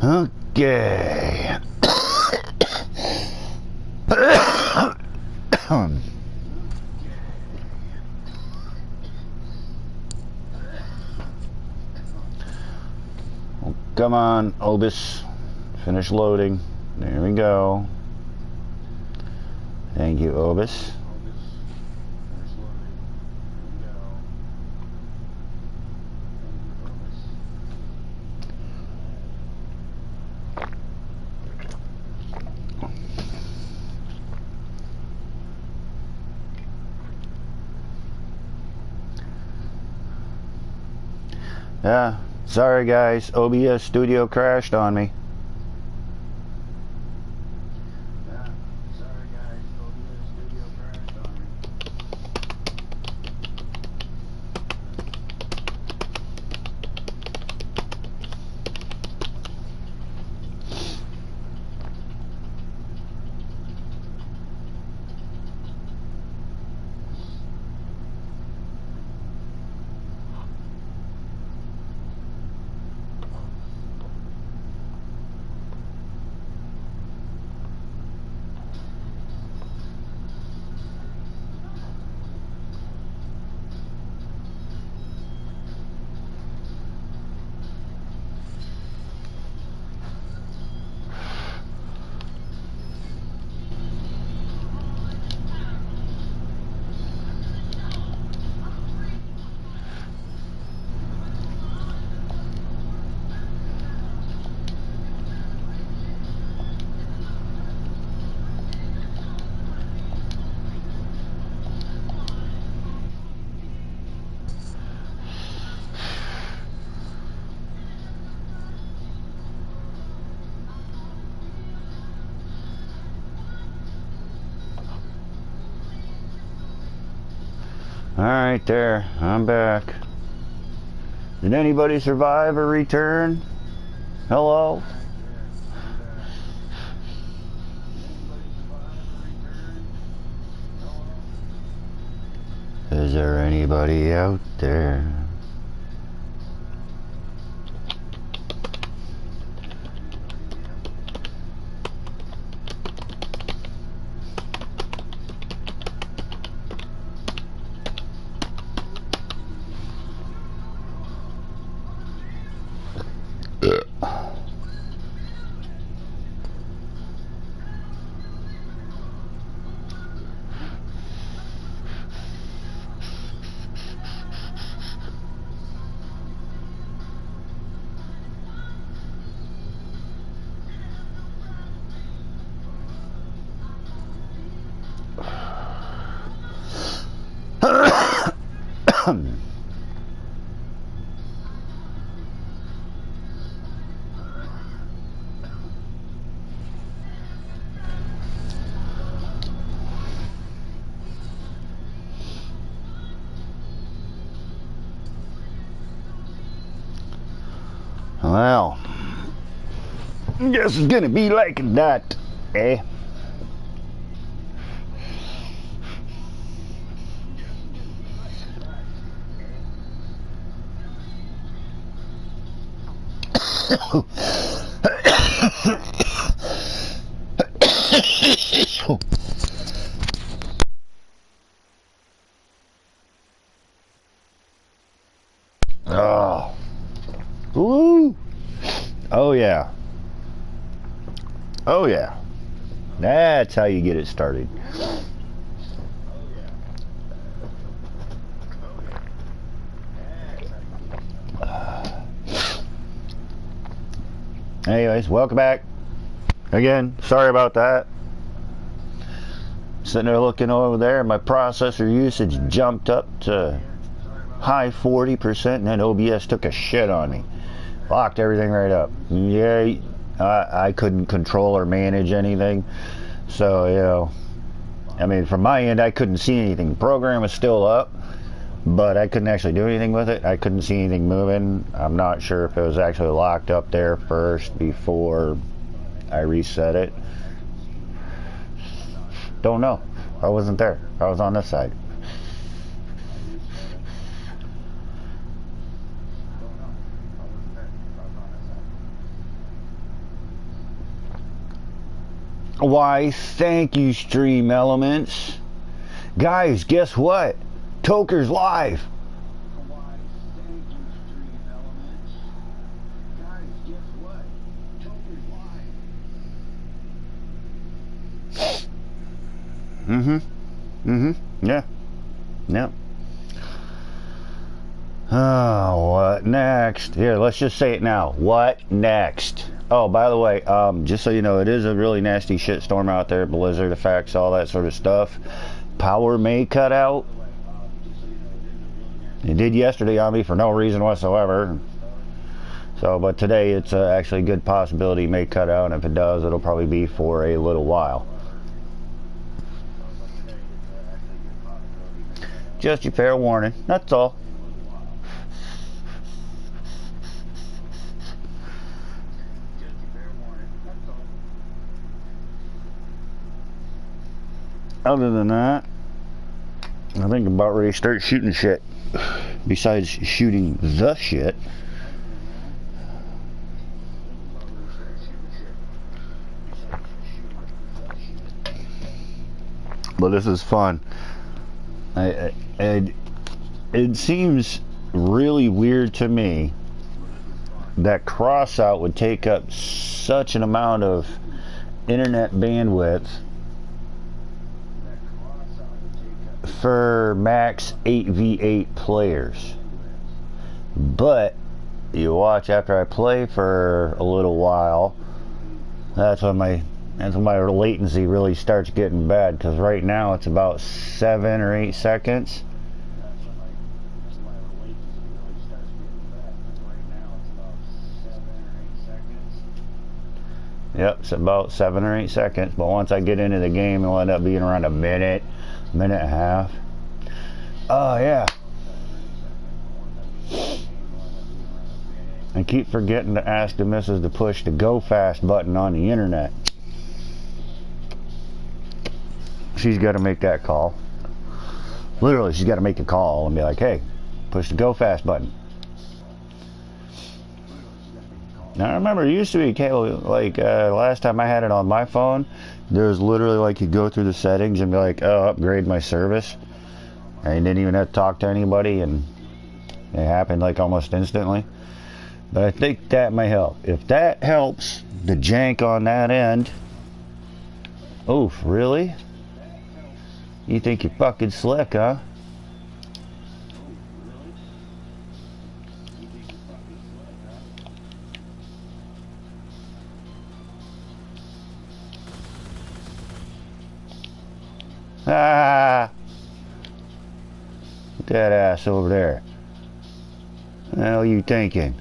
Okay. Come on, Obis. Finish loading. There we go. Thank you, Obis. Yeah, sorry guys, OBS Studio crashed on me. Alright there, I'm back. Did anybody survive or return? Hello? Is there anybody out there? Well, guess it's gonna be like that, eh? Oh. Woo. Oh yeah. Oh yeah. That's how you get it started. Anyways, welcome back. Again, sorry about that. Sitting there looking over there, my processor usage jumped up to high 40%, and then OBS took a shit on me. Locked everything right up. Yeah, I couldn't control or manage anything. So, you know, I mean, from my end, I couldn't see anything. The program was still up, but I couldn't actually do anything with it. I couldn't see anything moving. I'm not sure if it was actually locked up there first before I reset it. Don't know. I wasn't there. I was on this side. Why, thank you, Stream Elements. Guys, guess what? Toker's live. Yeah. Yep. Oh, what next? Here, let's just say it now. What next? Oh, by the way, just so you know, it is a really nasty shitstorm out there. Blizzard effects, all that sort of stuff. Power may cut out. It did yesterday on me for no reason whatsoever. So, but today it's actually a good possibility it may cut out, and if it does, it'll probably be for a little while. Just your fair warning, that's all. Other than that, I think I'm about ready to start shooting shit. Besides shooting the shit. But this is fun. It seems really weird to me that crossout would take up such an amount of internet bandwidth for max 8v8 players. But you watch after I play for a little while, that's when my latency really starts getting bad, because right now it's about 7 or 8 seconds. Yep, it's about 7 or 8 seconds, but once I get into the game, it'll end up being around a minute and a half. Oh yeah, I keep forgetting to ask the missus to push the go fast button on the internet. She's got to make that call. Literally, she's got to make a call and be like, hey, push the go fast button. Now I remember it used to be, like last time I had it on my phone, there was literally like you go through the settings and be like, oh, upgrade my service. And you didn't even have to talk to anybody, and it happened like almost instantly. But I think that may help. If that helps the jank on that end. Oof, really? You think you're fucking slick, huh? Ah! That ass over there. What the hell are you thinking?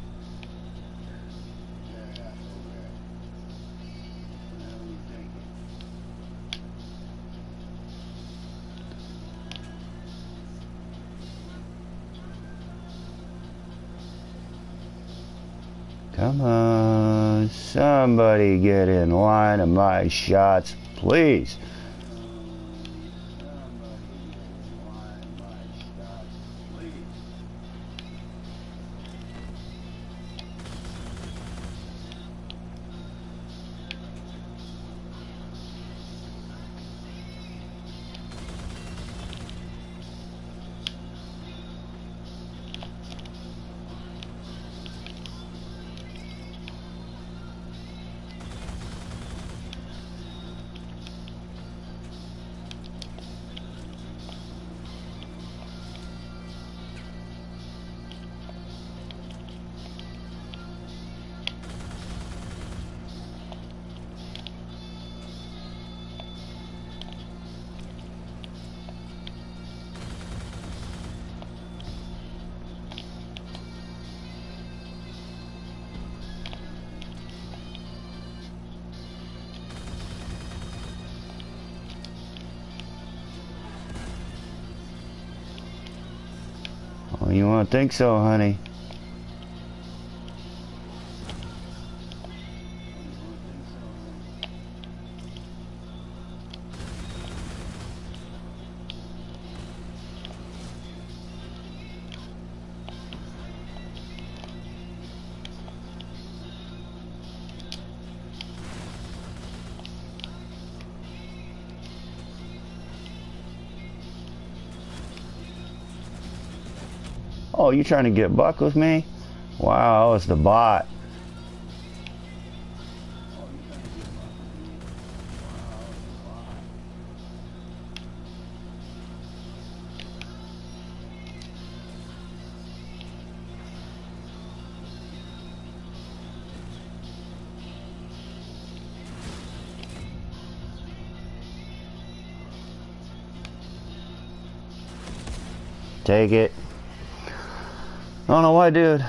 Come on, somebody get in line of my shots, please. Oh, you want to think so, honey? Oh, you trying to get buck with me? Wow, it's the bot. Take it. I don't know why, dude.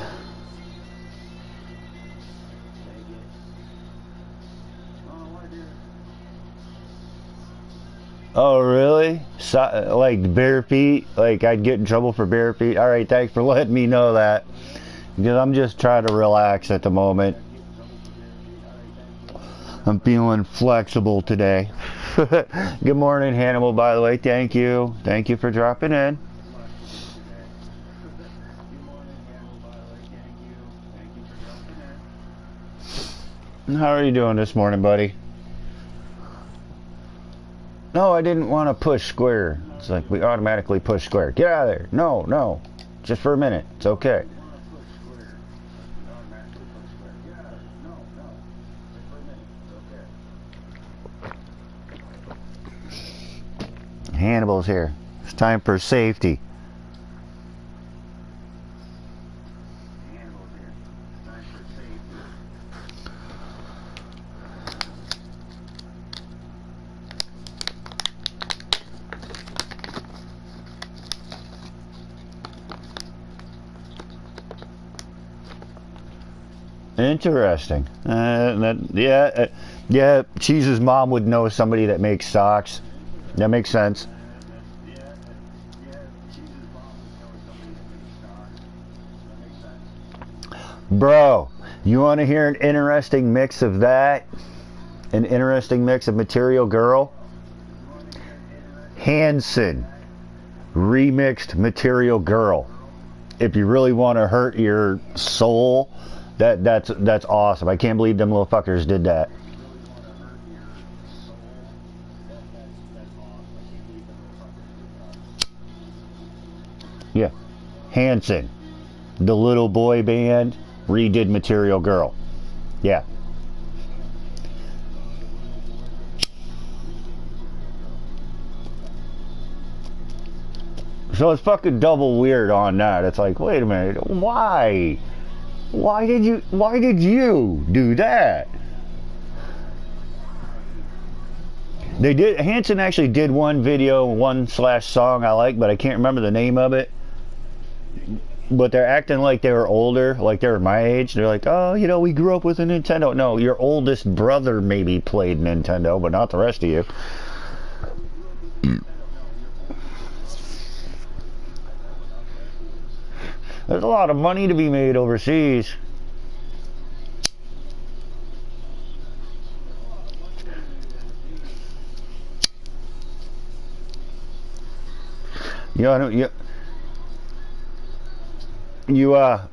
Oh, really? So, like bare feet? Like I'd get in trouble for bare feet? Alright, thanks for letting me know that. Because I'm just trying to relax at the moment. I'm feeling flexible today. Good morning, Hannibal, by the way. Thank you. Thank you for dropping in. How are you doing this morning, buddy? No, I didn't want to push square. It's like we automatically push square. Get out of there. No, no. Just for a minute. It's okay. Hannibal's here. It's time for safety. Interesting. Yeah. Cheese's mom would know somebody that makes socks. That makes sense. Bro, you want to hear an interesting mix of that? An interesting mix of Material Girl? Hanson remixed Material Girl. If you really want to hurt your soul, that's awesome. I can't believe them little fuckers did that. Yeah. Hanson, the little boy band, redid Material Girl. Yeah. So it's fucking double weird on that. It's like, wait a minute, why? Why did you do that? They did. Hanson actually did one video, one song I like, but I can't remember the name of it. But they're acting like they were older, like they were my age. They're like, oh, you know, we grew up with a Nintendo. No, your oldest brother maybe played Nintendo, but not the rest of you. There's a lot of money to be made overseas. You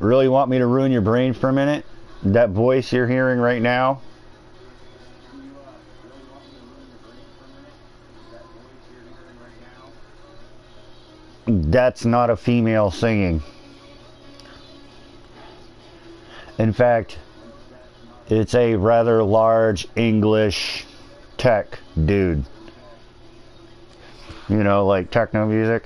really want me to ruin your brain for a minute? That voice you're hearing right now? That's not a female singing. In fact, it's a rather large English tech dude. You know, like techno music.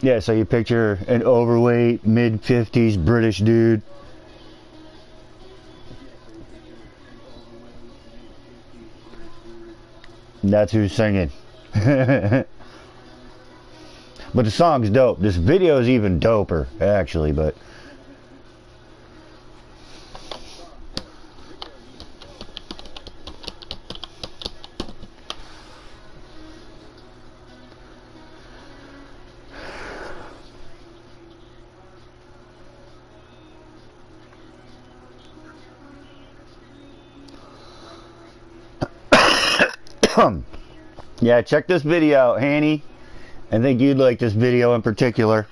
Yeah, so you picture an overweight, mid-50s British dude. That's who's singing. But the song's dope. This video is even doper, actually, but... Yeah, check this video out, Hanny. I think you'd like this video in particular.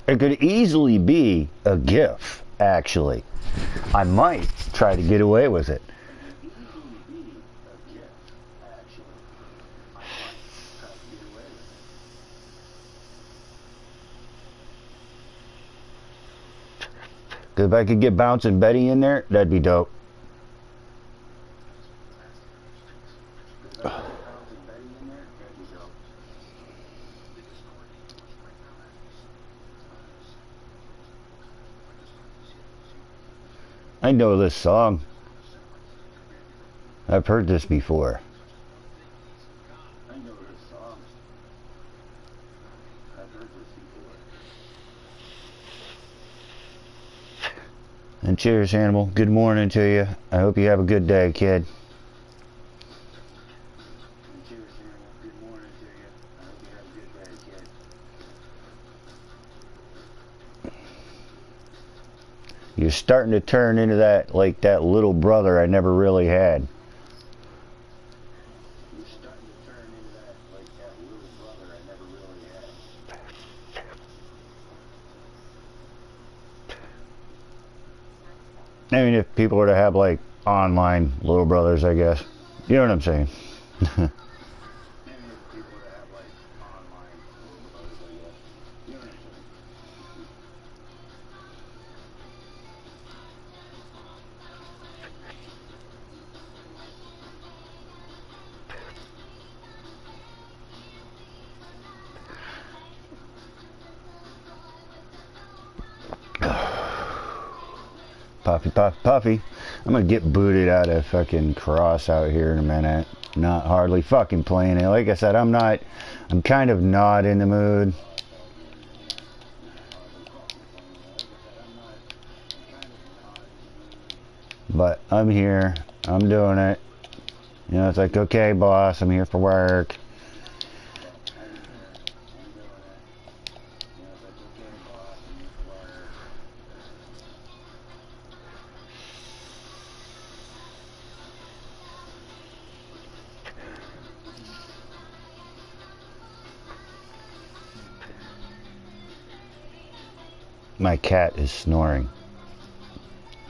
It could easily be a GIF, actually. I might try to get away with it. Because if I could get Bouncing Betty in there, that'd be dope. I know this song. I've heard this before. And cheers, Hannibal. Good morning to you. I hope you have a good day, kid. You're starting to turn into that, like that little brother I never really had. I mean, if people were to have like online little brothers, I guess. You know what I'm saying? Puffy, puffy, puffy. I'm gonna get booted out of fucking Cross out here in a minute. Not hardly fucking playing it. Like I said, I'm kind of not in the mood. But I'm here. I'm doing it. You know, it's like, okay, boss, I'm here for work. My cat is snoring.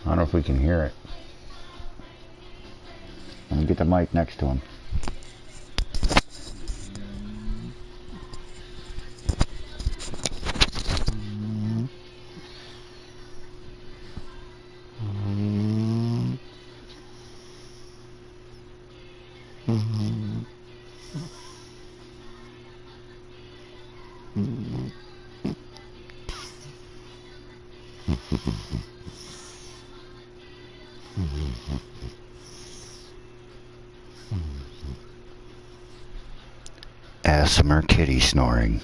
I don't know if we can hear it. Let me get the mic next to him. ASMR kitty snoring.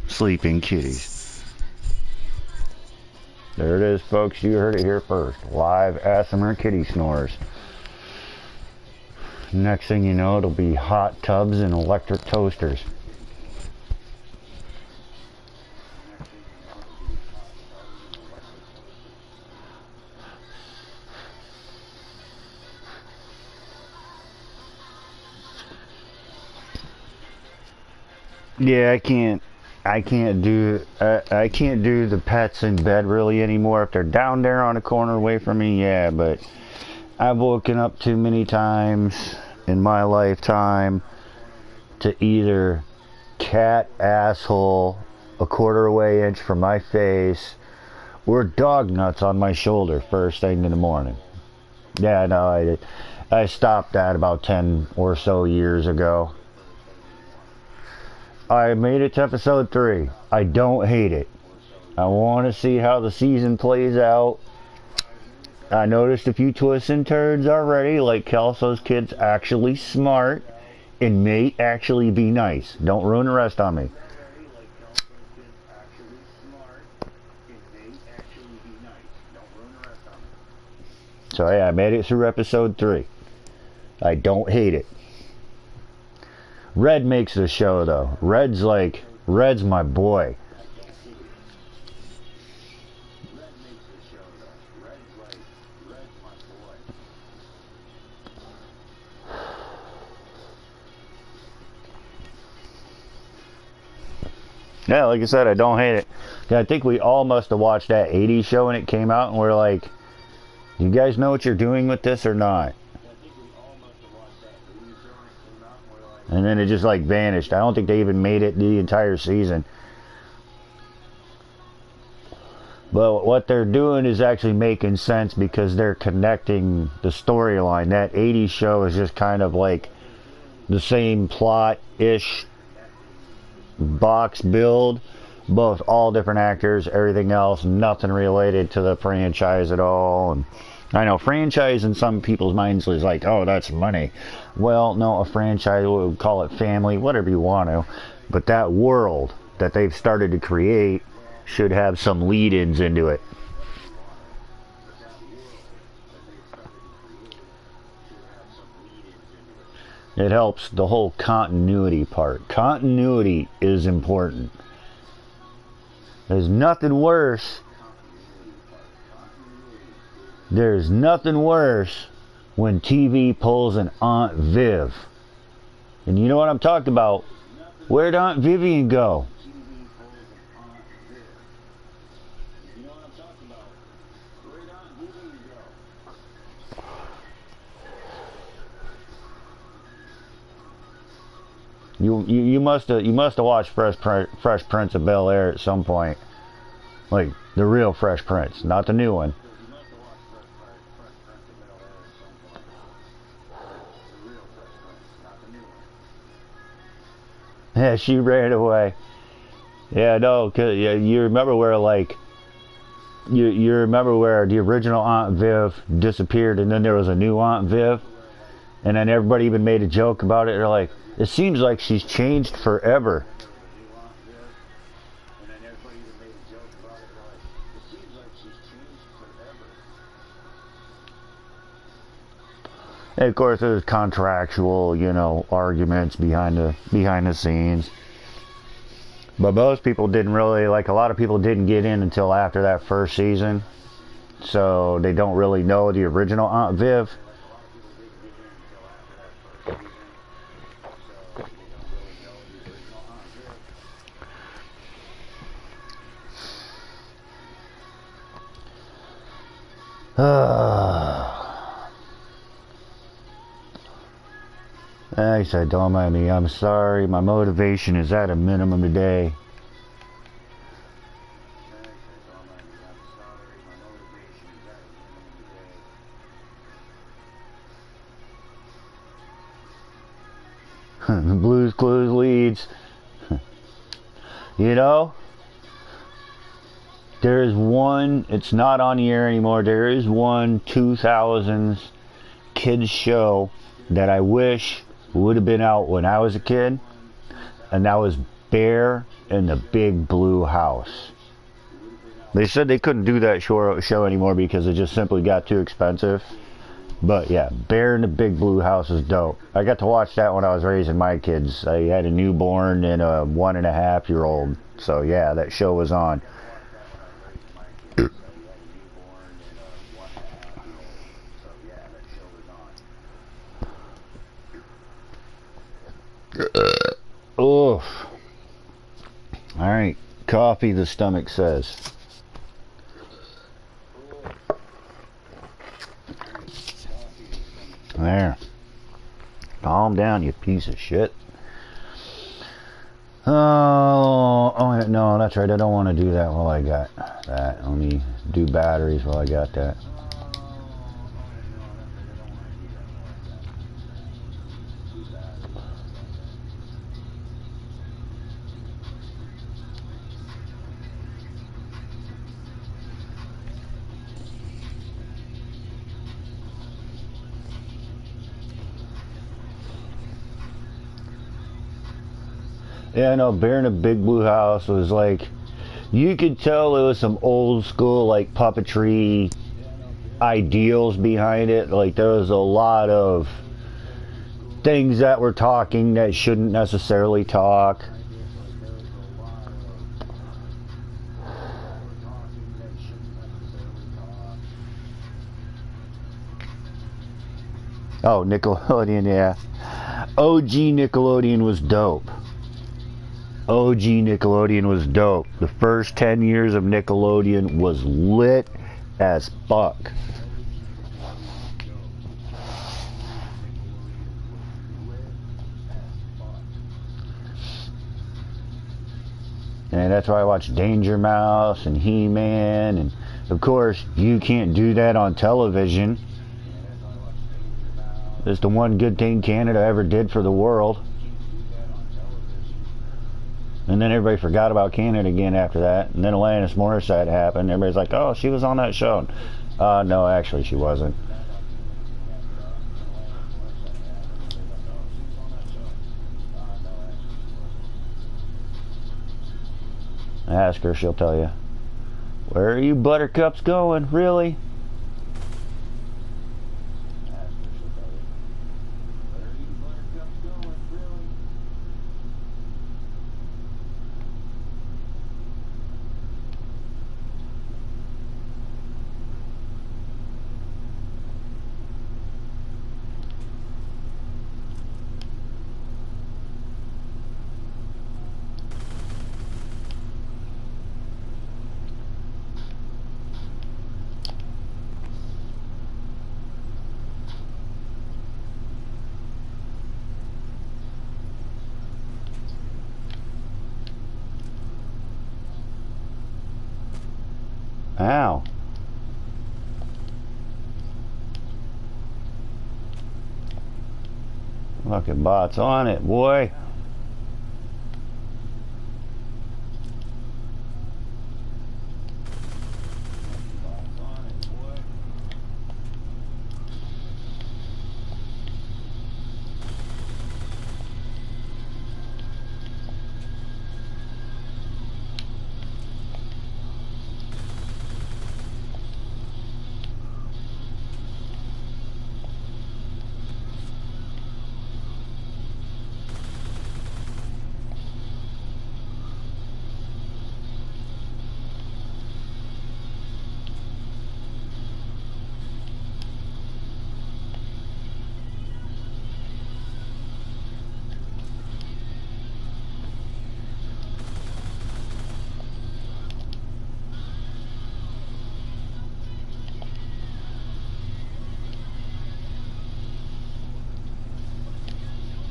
Sleeping kitties. There it is, folks. You heard it here first. Live ASMR kitty snores. Next thing you know, it'll be hot tubs and electric toasters. Yeah, I can't do the pets in bed really anymore. If they're down there on a corner away from me, yeah, but I've woken up too many times in my lifetime to either cat asshole a quarter away inch from my face or dog nuts on my shoulder first thing in the morning. Yeah, no, I stopped that about 10 or so years ago. I made it to episode 3. I don't hate it. I want to see how the season plays out. I noticed a few twists and turns already, like Kelso's kid's actually smart and may actually be nice. Don't ruin the rest on me. So yeah, I made it through episode 3. I don't hate it. Red makes the show though. Red's my boy. Yeah, like I said, I don't hate it. I think we all must have watched that 80s show when it came out, and we're like, you guys know what you're doing with this or not? And then it just like vanished. I don't think they even made it the entire season. But what they're doing is actually making sense because they're connecting the storyline. That 80s show is just kind of like the same plot-ish box build, both all different actors, everything else, nothing related to the franchise at all. And I know franchise in some people's minds is like, oh, that's money. Well, no, a franchise, we'll call it family, whatever you want to, but that world that they've started to create should have some lead-ins into it. It helps the whole continuity part. Continuity is important. There's nothing worse. There's nothing worse when TV pulls an Aunt Viv. And you know what I'm talking about. Where'd Aunt Vivian go? You must have watched Fresh Prince of Bel-Air at some point, like the real Fresh Prince, not the new one. Yeah, she ran away. Yeah, no, 'cause yeah, you remember where like you remember where the original Aunt Viv disappeared, and then there was a new Aunt Viv, and then everybody even made a joke about it. They're like, it seems like she's changed forever. And of course, there's contractual, arguments behind the scenes. But most people didn't really, like a lot of people didn't get in until after that first season. So they don't really know the original Aunt Viv. I said, don't mind me. I'm sorry. My motivation is at a minimum today. Blues Clues leads. There is one, it's not on the air anymore, there is one 2000s kids show that I wish would have been out when I was a kid, and that was Bear in the Big Blue House. They said they couldn't do that show anymore because it just simply got too expensive. But yeah, Bear in the Big Blue House is dope. I got to watch that when I was raising my kids. I had a newborn and a 1.5-year-old. So yeah, that show was on. Oof. Alright, coffee, the stomach says. There. Calm down, you piece of shit. Oh, no, that's right. I don't want to do that while I got that. Let me do batteries while I got that. Yeah, no, Bear in a Big Blue House was like, you could tell it was some old school like puppetry ideals behind it. Like there was a lot of things that were talking that shouldn't necessarily talk. Oh, Nickelodeon, yeah. OG Nickelodeon was dope. OG Nickelodeon was dope. The first 10 years of Nickelodeon was lit as fuck. And that's why I watched Danger Mouse and He-Man. And of course, you can't do that on television. It's the one good thing Canada ever did for the world. And then everybody forgot about Canada again after that. And then Alanis Morissette happened. Everybody's like, oh, she was on that show. No, actually she wasn't. Ask her, she'll tell you. Where are you buttercups going? Really? Ow. Fucking bots on it, boy.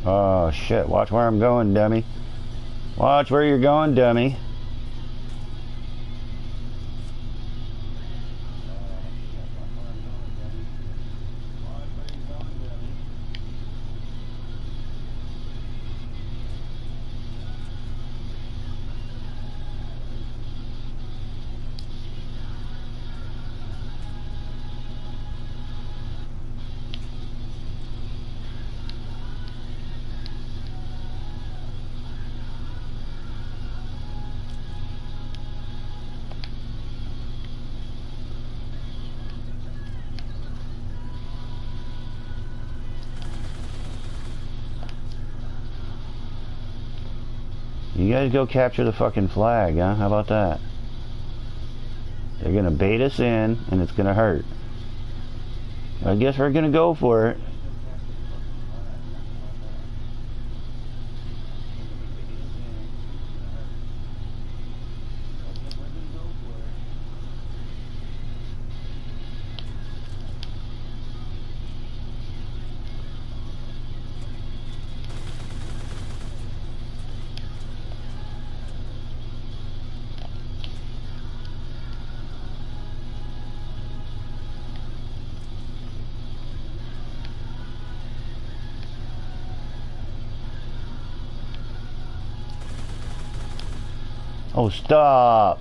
Oh shit, watch where I'm going, dummy. Watch where you're going, dummy. You guys go capture the fucking flag, huh? How about that? They're gonna bait us in, and it's gonna hurt. I guess we're gonna go for it. Oh, stop.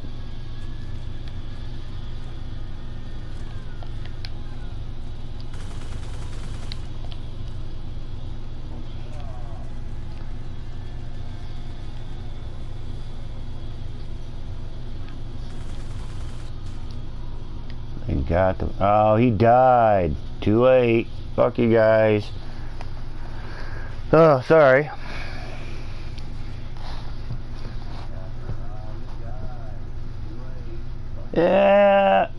got the... Oh, he died. Too late. Fuck you guys. Oh, sorry. Yeah.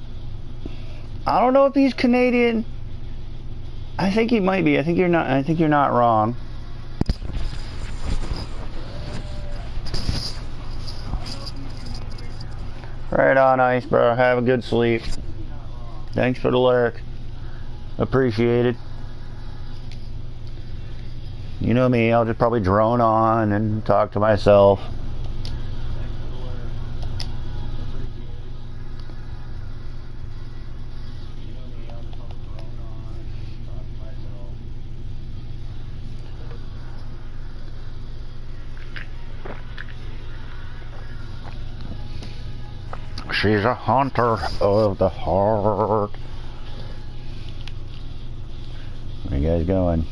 I don't know if he's Canadian. I think he might be. I think you're not wrong. Right on, Ice Bro. Have a good sleep. Thanks for the lurk. Appreciated. You know me, I'll just probably drone on and talk to myself. She's a hunter of the heart. Where you guys going?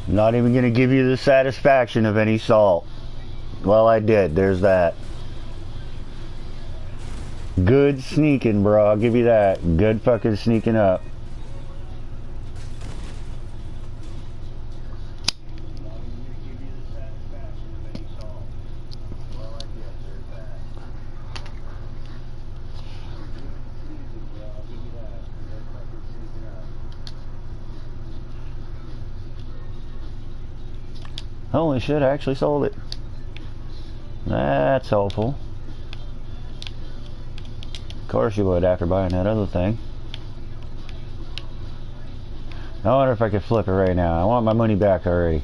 Not even gonna give you the satisfaction of any salt. Well, I did. There's that. Good sneaking, bro. I'll give you that. Good fucking sneaking up. Holy shit, I actually sold it. That's helpful. Of course you would after buying that other thing. I wonder if I could flip it right now. I want my money back already.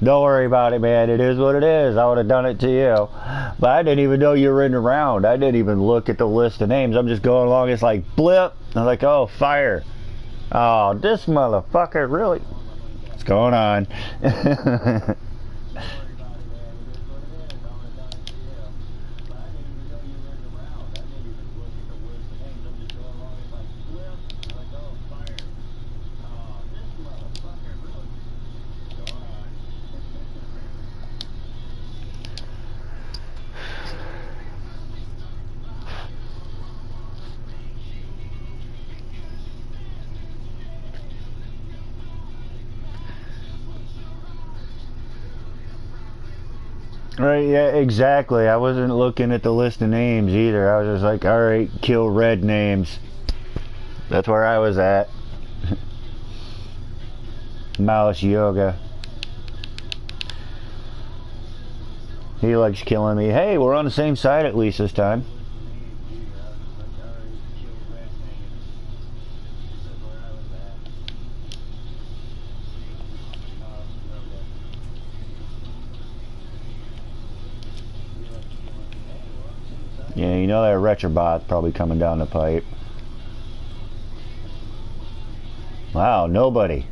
Don't worry about it, man. It is what it is. I would have done it to you. But I didn't even know you were in the round. I didn't even look at the list of names. I'm just going along. It's like, blip. I'm like, oh, fire. Oh, this motherfucker, really? What's going on? Right, yeah, exactly. I wasn't looking at the list of names either. I was just like, alright, kill red names. That's where I was at. Mouse Yoga. He likes killing me. Hey, we're on the same side at least this time. Yeah, you know that retrobot's probably coming down the pipe. Wow, nobody.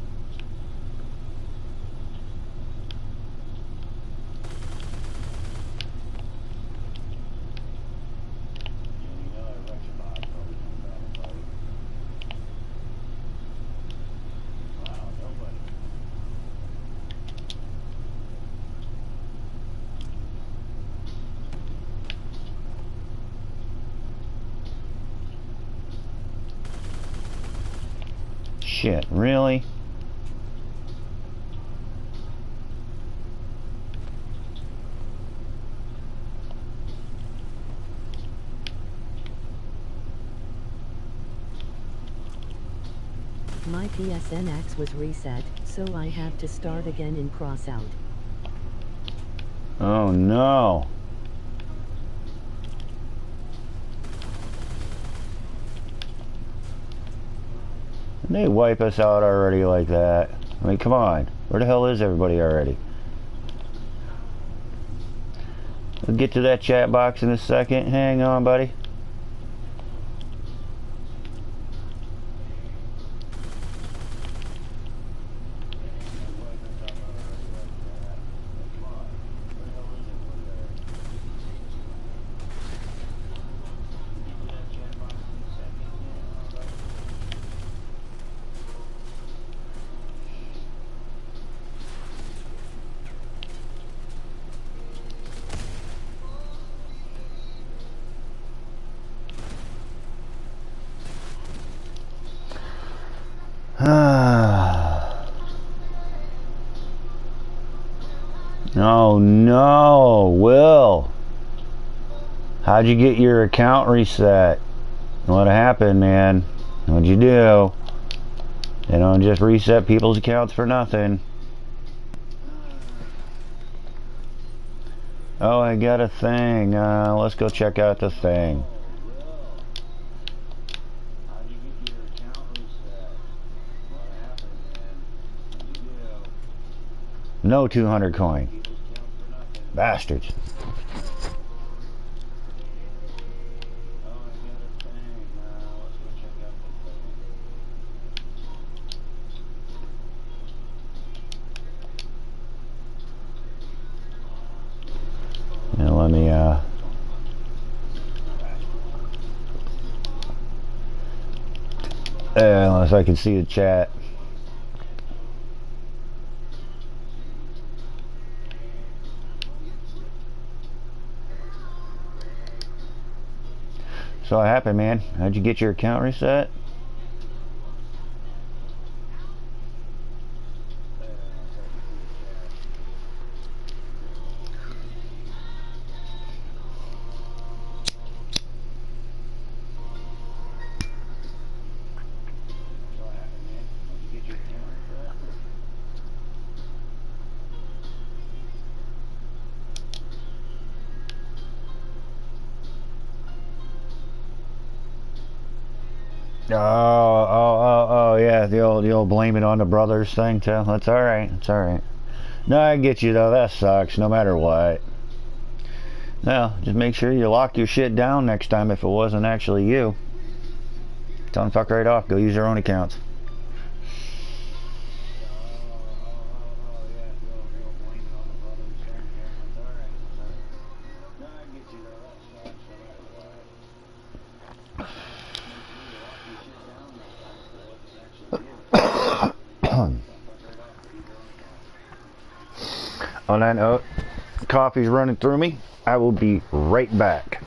Shit, really? My PSNX was reset, so I have to start again in crossout. Oh no. They wipe us out already like that. I mean, come on. Where the hell is everybody already? We'll get to that chat box in a second. Hang on, buddy. Oh no, Will. How'd you get your account reset? What happened, man? What'd you do? They don't just reset people's accounts for nothing. Oh, I got a thing. Let's go check out the thing. No 200 coin. Bastards. Now let me, unless I can see the chat. So what happened, man? How'd you get your account reset? Oh, yeah, the old blame it on the brothers thing too. That's all right. It's all right. No, I get you though. That sucks. No matter what. No, just make sure you lock your shit down next time if it wasn't actually you. Tell them fuck right off. Go use their own accounts. On that note, coffee's running through me. I will be right back.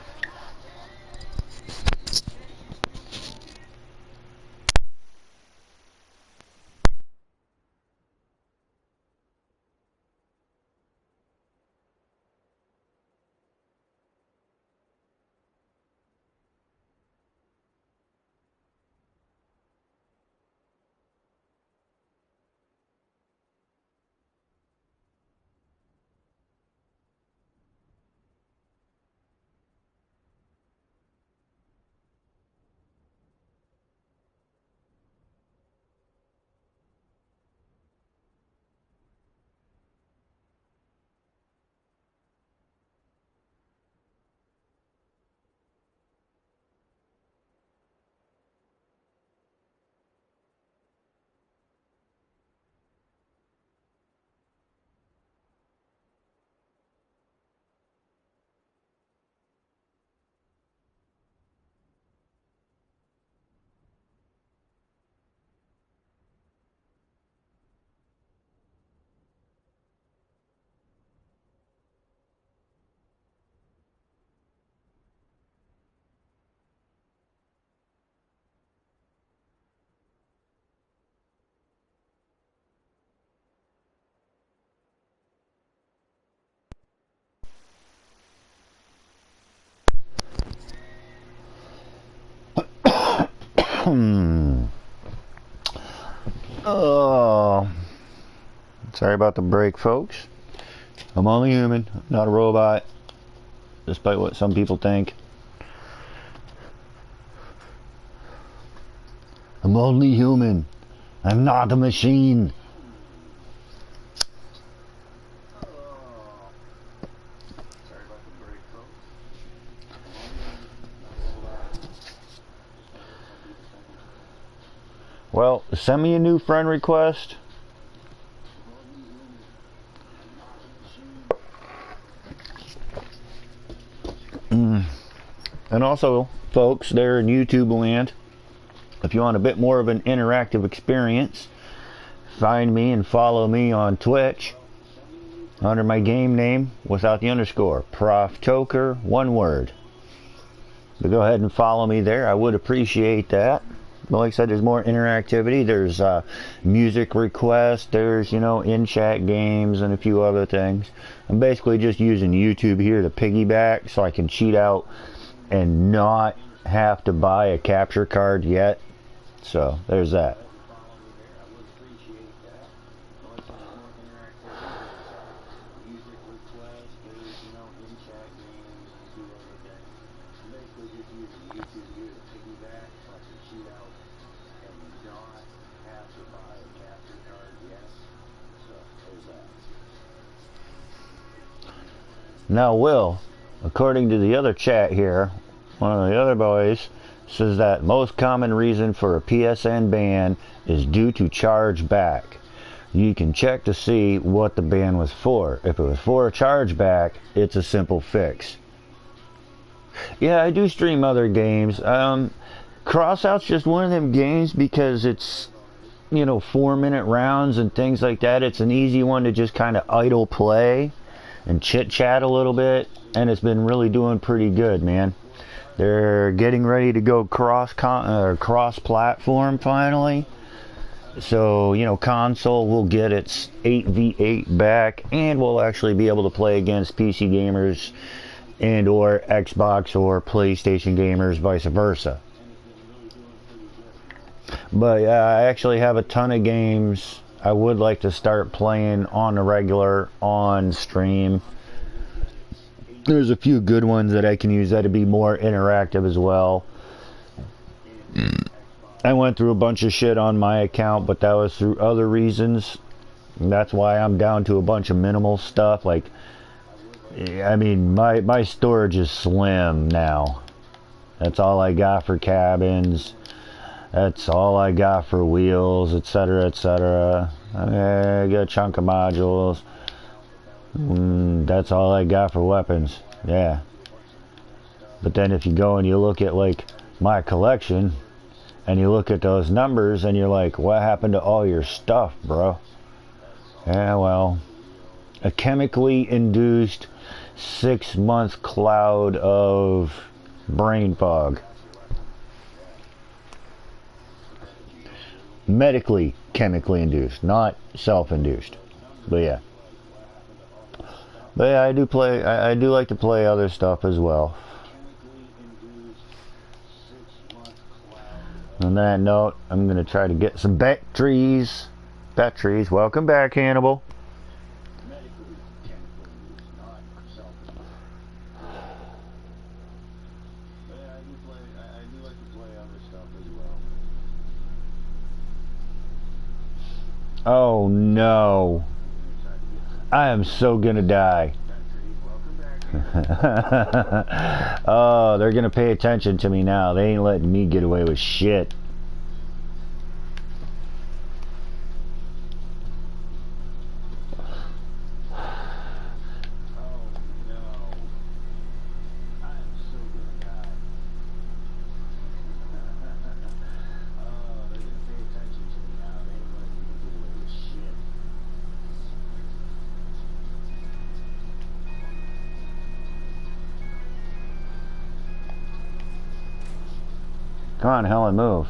Oh, sorry about the break, folks. I'm only human, not a robot, despite what some people think. I'm only human. I'm not a machine. Well, send me a new friend request. And also, folks, there in YouTube land, if you want a bit more of an interactive experience, find me and follow me on Twitch under my game name without the underscore, Prof Toker, one word. So go ahead and follow me there. I would appreciate that. But like I said, there's more interactivity. There's music requests. There's, you know, in-chat games and a few other things. I'm basically just using YouTube here to piggyback so I can cheat out and not have to buy a capture card yet. So there's that. Now, Will, according to the other chat here, one of the other boys says that most common reason for a PSN ban is due to chargeback. You can check to see what the ban was for. If it was for a chargeback, it's a simple fix. Yeah, I do stream other games. Crossout's just one of them games because it's, you know, 4-minute rounds and things like that. It's an easy one to just kind of idle play and chit chat a little bit, and it's been really doing pretty good, man. They're getting ready to go cross platform finally, so you know, console will get its 8v8 back, and we'll actually be able to play against PC gamers and or Xbox or PlayStation gamers, vice versa. But yeah, I actually have a ton of games I would like to start playing on the regular, on stream. There's a few good ones that I can use that'd be more interactive as well. I went through a bunch of shit on my account, but that was through other reasons. And that's why I'm down to a bunch of minimal stuff. Like, I mean, my storage is slim now. That's all I got for cabins. That's all I got for wheels, etc., etc. I got a chunk of modules. That's all I got for weapons. Yeah. But then if you go and you look at like my collection and you look at those numbers and you're like, what happened to all your stuff, bro? Yeah, well, a chemically induced 6-month cloud of brain fog. Medically, chemically induced, not self-induced. But yeah. But yeah, I do like to play other stuff as well. On that note, I'm going to try to get some batteries. Welcome back, Hannibal. Oh no. I am so gonna die. Oh, they're gonna pay attention to me now. They ain't letting me get away with shit. Come on, Helen, move.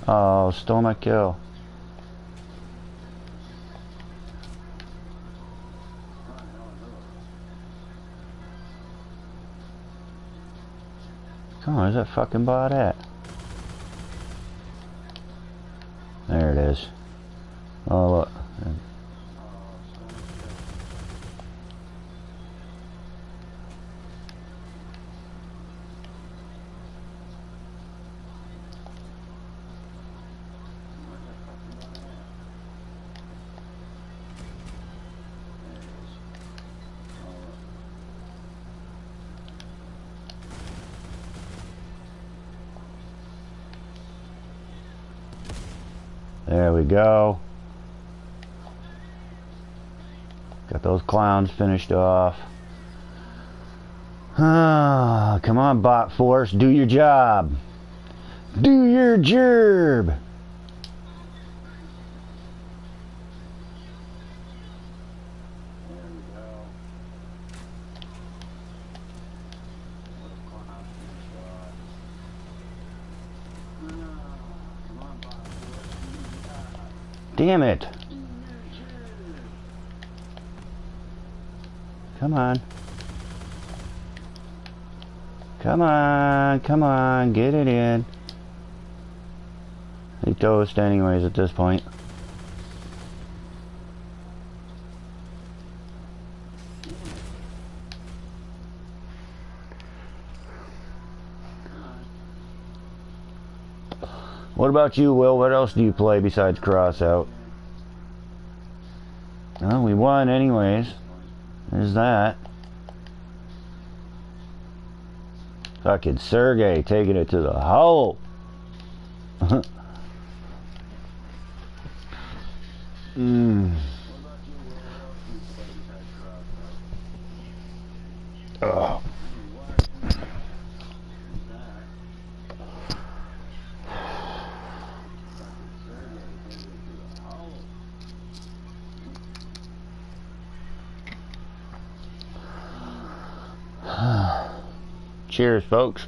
Oh, stole my kill. Come on, where's that fucking bot at? There it is. Oh, look. There we go. Got those clowns finished off. Ah, come on, bot force, do your job. Do your gerb. Damn it. Come on. Come on, come on, get it in. He toast anyways at this point. What about you, Will? What else do you play besides Crossout? Well, we won anyways. There's that. Fucking Sergey taking it to the hole. Oh. Cheers, folks.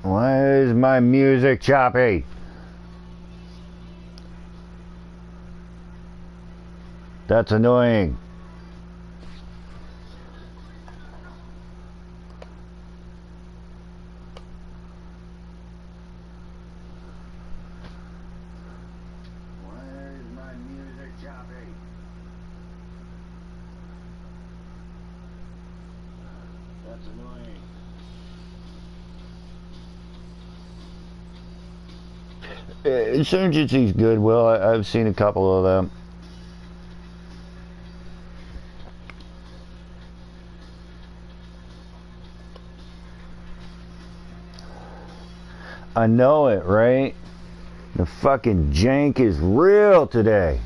Why is my music choppy? That's annoying. Why is my music choppy? That's annoying. Insurgency's good, Will. I've seen a couple of them. I know it, right? The fucking jank is real today.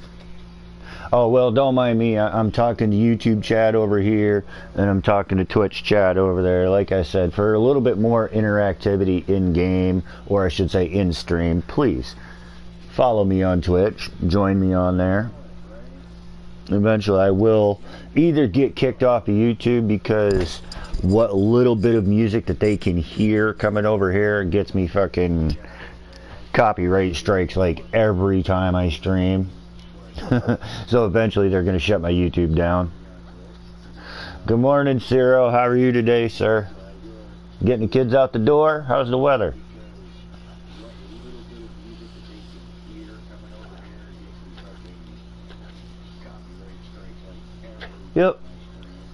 Oh, well, don't mind me. I'm talking to YouTube chat over here, and I'm talking to Twitch chat over there. Like I said, for a little bit more interactivity in-game, or I should say in-stream, please follow me on Twitch. Join me on there. Eventually, I will either get kicked off of YouTube because what little bit of music that they can hear coming over here gets me fucking copyright strikes like every time I stream. So eventually they're going to shut my YouTube down. Good morning, Ciro. How are you today, sir? Getting the kids out the door? How's the weather?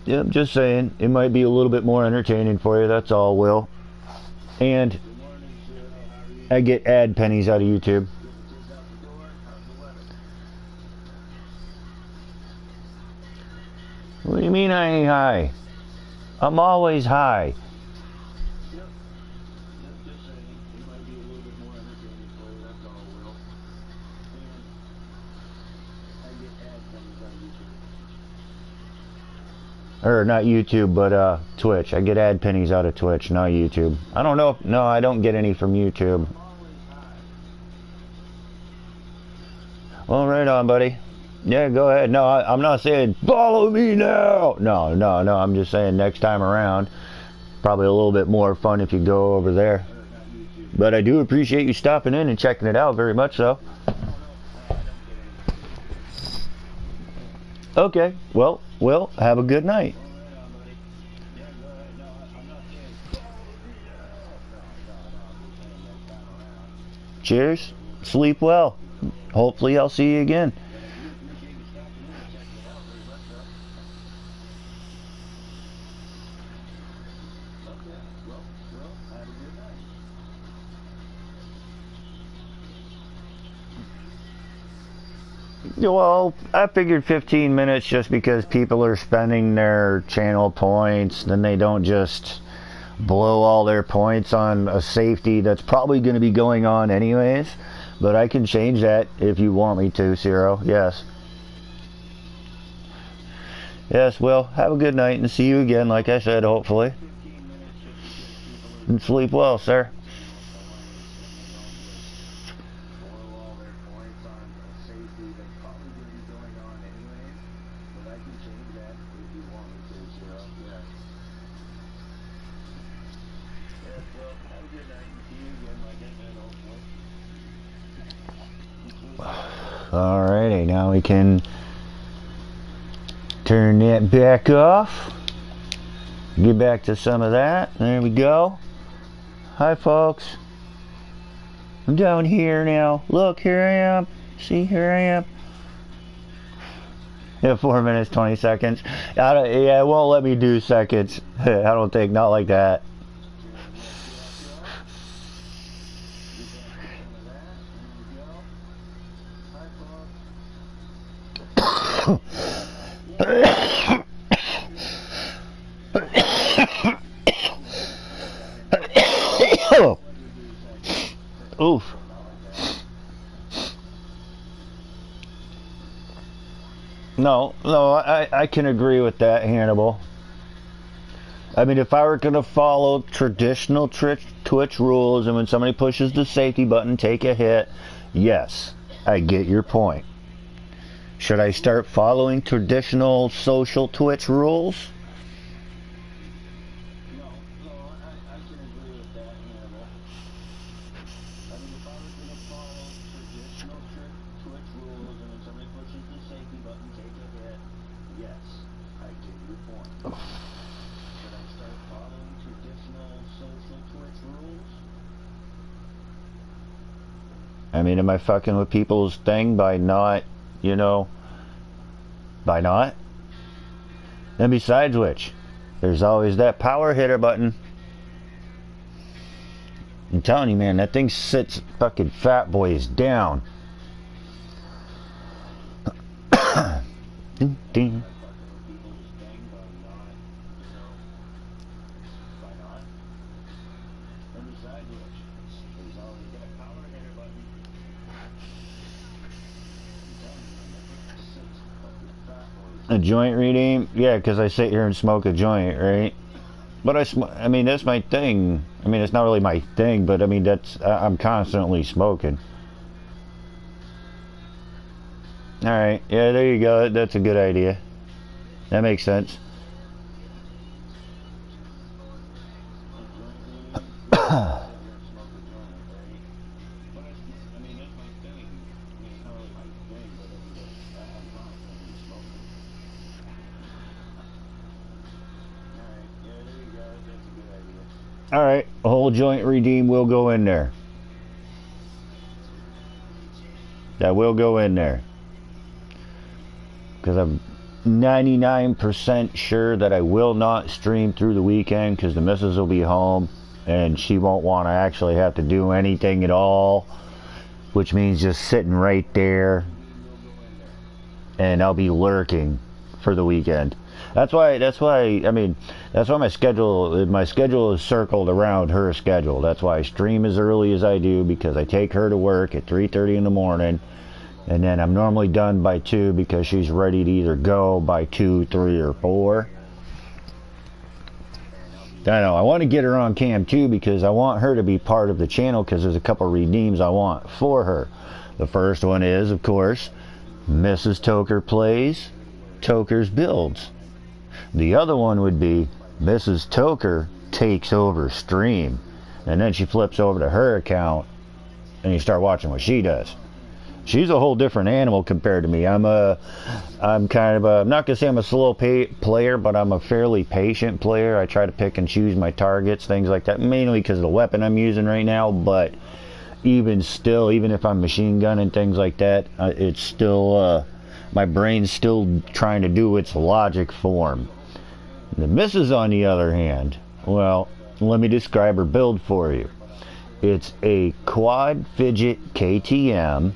Yep, just saying. It might be a little bit more entertaining for you, that's all, Will. And I get ad pennies out of YouTube. What do you mean I ain't high? I'm always high. Or not YouTube, but Twitch. I get ad pennies out of Twitch, not YouTube. I don't know. No, I don't get any from YouTube. Well, right on, buddy. Yeah, go ahead. No, I'm not saying follow me now. No, no, no. I'm just saying next time around, probably a little bit more fun if you go over there. But I do appreciate you stopping in and checking it out very much so. Okay, well, have a good night. Cheers. Sleep well. Hopefully I'll see you again. Well, I figured 15 minutes just because people are spending their channel points, then they don't just blow all their points on a safety that's probably going to be going on anyways. But I can change that if you want me to, Zero. Yes. Yes, well, have a good night and see you again, like I said, hopefully. And sleep well, sir. Alrighty, now we can turn that back off. Get back to some of that. There we go. Hi, folks. I'm down here now. Look, here I am. See, here I am. Yeah, 4 minutes, 20 seconds. Yeah, it won't let me do seconds. I don't think, not like that. Oof. No, I can agree with that, Hannibal. I mean, if I were going to follow traditional Twitch rules and when somebody pushes the safety button, take a hit, yes, I get your point. Should I start following traditional social Twitch rules? I mean, am I fucking with people's thing by not, you know, by not? And besides which, there's always that power hitter button. I'm telling you, man, that thing sits fucking fat boys down. Ding, ding. A joint redeem? Yeah, because I sit here and smoke a joint, right? But I mean, that's my thing. I mean, it's not really my thing, but I mean, I'm constantly smoking. Alright, yeah, there you go. That's a good idea. That makes sense. Alright, a whole joint redeem will go in there. That will go in there. Because I'm 99% sure that I will not stream through the weekend because the missus will be home and she won't want to actually have to do anything at all, which means just sitting right there, and I'll be lurking for the weekend. That's why I mean, that's why my schedule is circled around her schedule. That's why I stream as early as I do, because I take her to work at 3:30 in the morning, and then I'm normally done by 2 because she's ready to either go by 2, 3, or 4. I know, I want to get her on cam too because I want her to be part of the channel because there's a couple redeems I want for her. The first one is, of course, Mrs. Toker plays, Toker's builds. The other one would be Mrs. Toker takes over stream, and then she flips over to her account and you start watching what she does. She's a whole different animal compared to me. I'm kind of a, I'm not gonna say I'm a slow player, but I'm a fairly patient player. I try to pick and choose my targets, things like that, mainly because of the weapon I'm using right now. But even still, even if I'm machine gunning things like that, it's still my brain's still trying to do its logic form. The missus, on the other hand, well, let me describe her build for you. It's a quad fidget KTM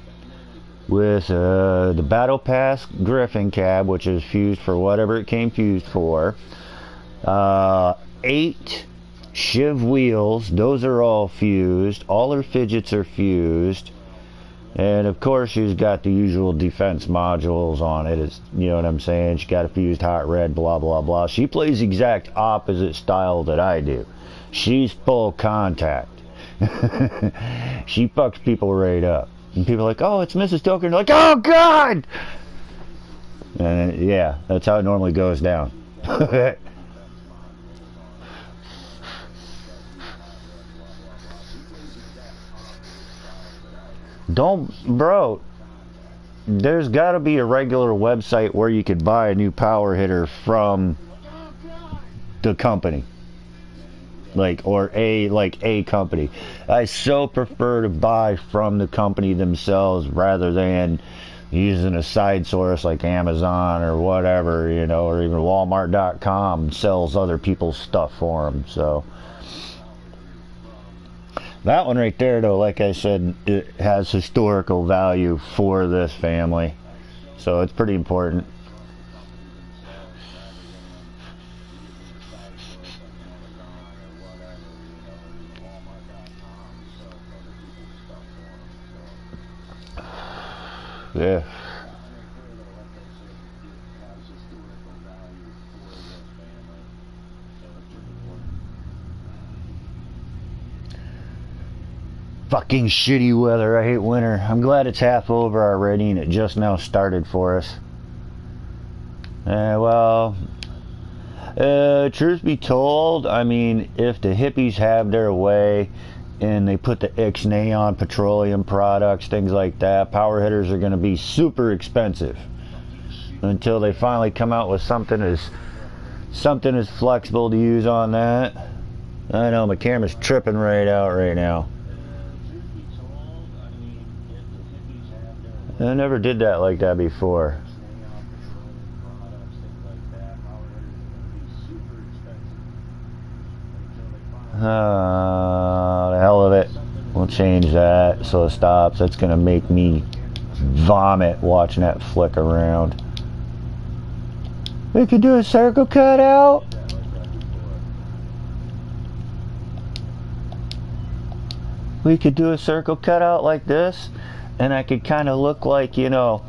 with the Battle Pass Griffin cab, which is fused for whatever it came fused for. 8 Shiv wheels, those are all fused. All her fidgets are fused. And of course she's got the usual defense modules on it. It's, you know what I'm saying? She got a fused hot red, blah blah blah. She plays the exact opposite style that I do. She's full contact. She fucks people right up. And people are like, oh, it's Mrs. Toker. And they're like, oh God! And yeah, that's how it normally goes down. Bro, there's got to be a regular website where you could buy a new power hitter from the company. Like a company. I so prefer to buy from the company themselves rather than using a side source like Amazon or whatever, you know, or even Walmart.com sells other people's stuff for them. So that one right there, though, like I said, it has historical value for this family, so it's pretty important. Yeah. Fucking shitty weather. I hate winter. I'm glad it's half over already and it just now started for us. Well, truth be told, I mean, if the hippies have their way and they put the ixnay on petroleum products, things like that, power hitters are going to be super expensive until they finally come out with something as flexible to use on that. I know my camera's tripping right out right now. I never did that like that before. The hell of it. We'll change that so it stops. That's gonna make me vomit watching that flick around. We could do a circle cutout. We could do a circle cutout like this, and I could kind of look like, you know,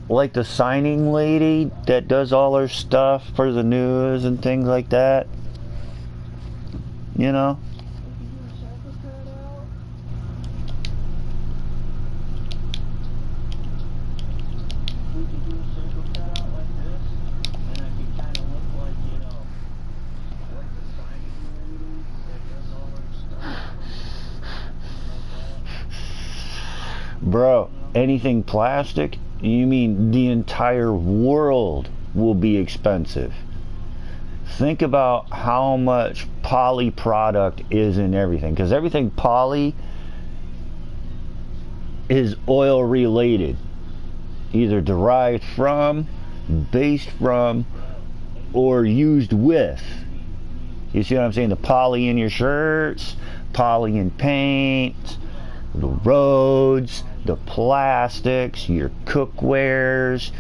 like the signing lady that does all her stuff for the news and things like that. You know? Bro, anything plastic, you mean the entire world will be expensive. Think about how much poly product is in everything, because everything poly is oil related, either derived from, based from, or used with. You see what I'm saying? The poly in your shirts, poly in paint, the roads, the plastics, your cookwares,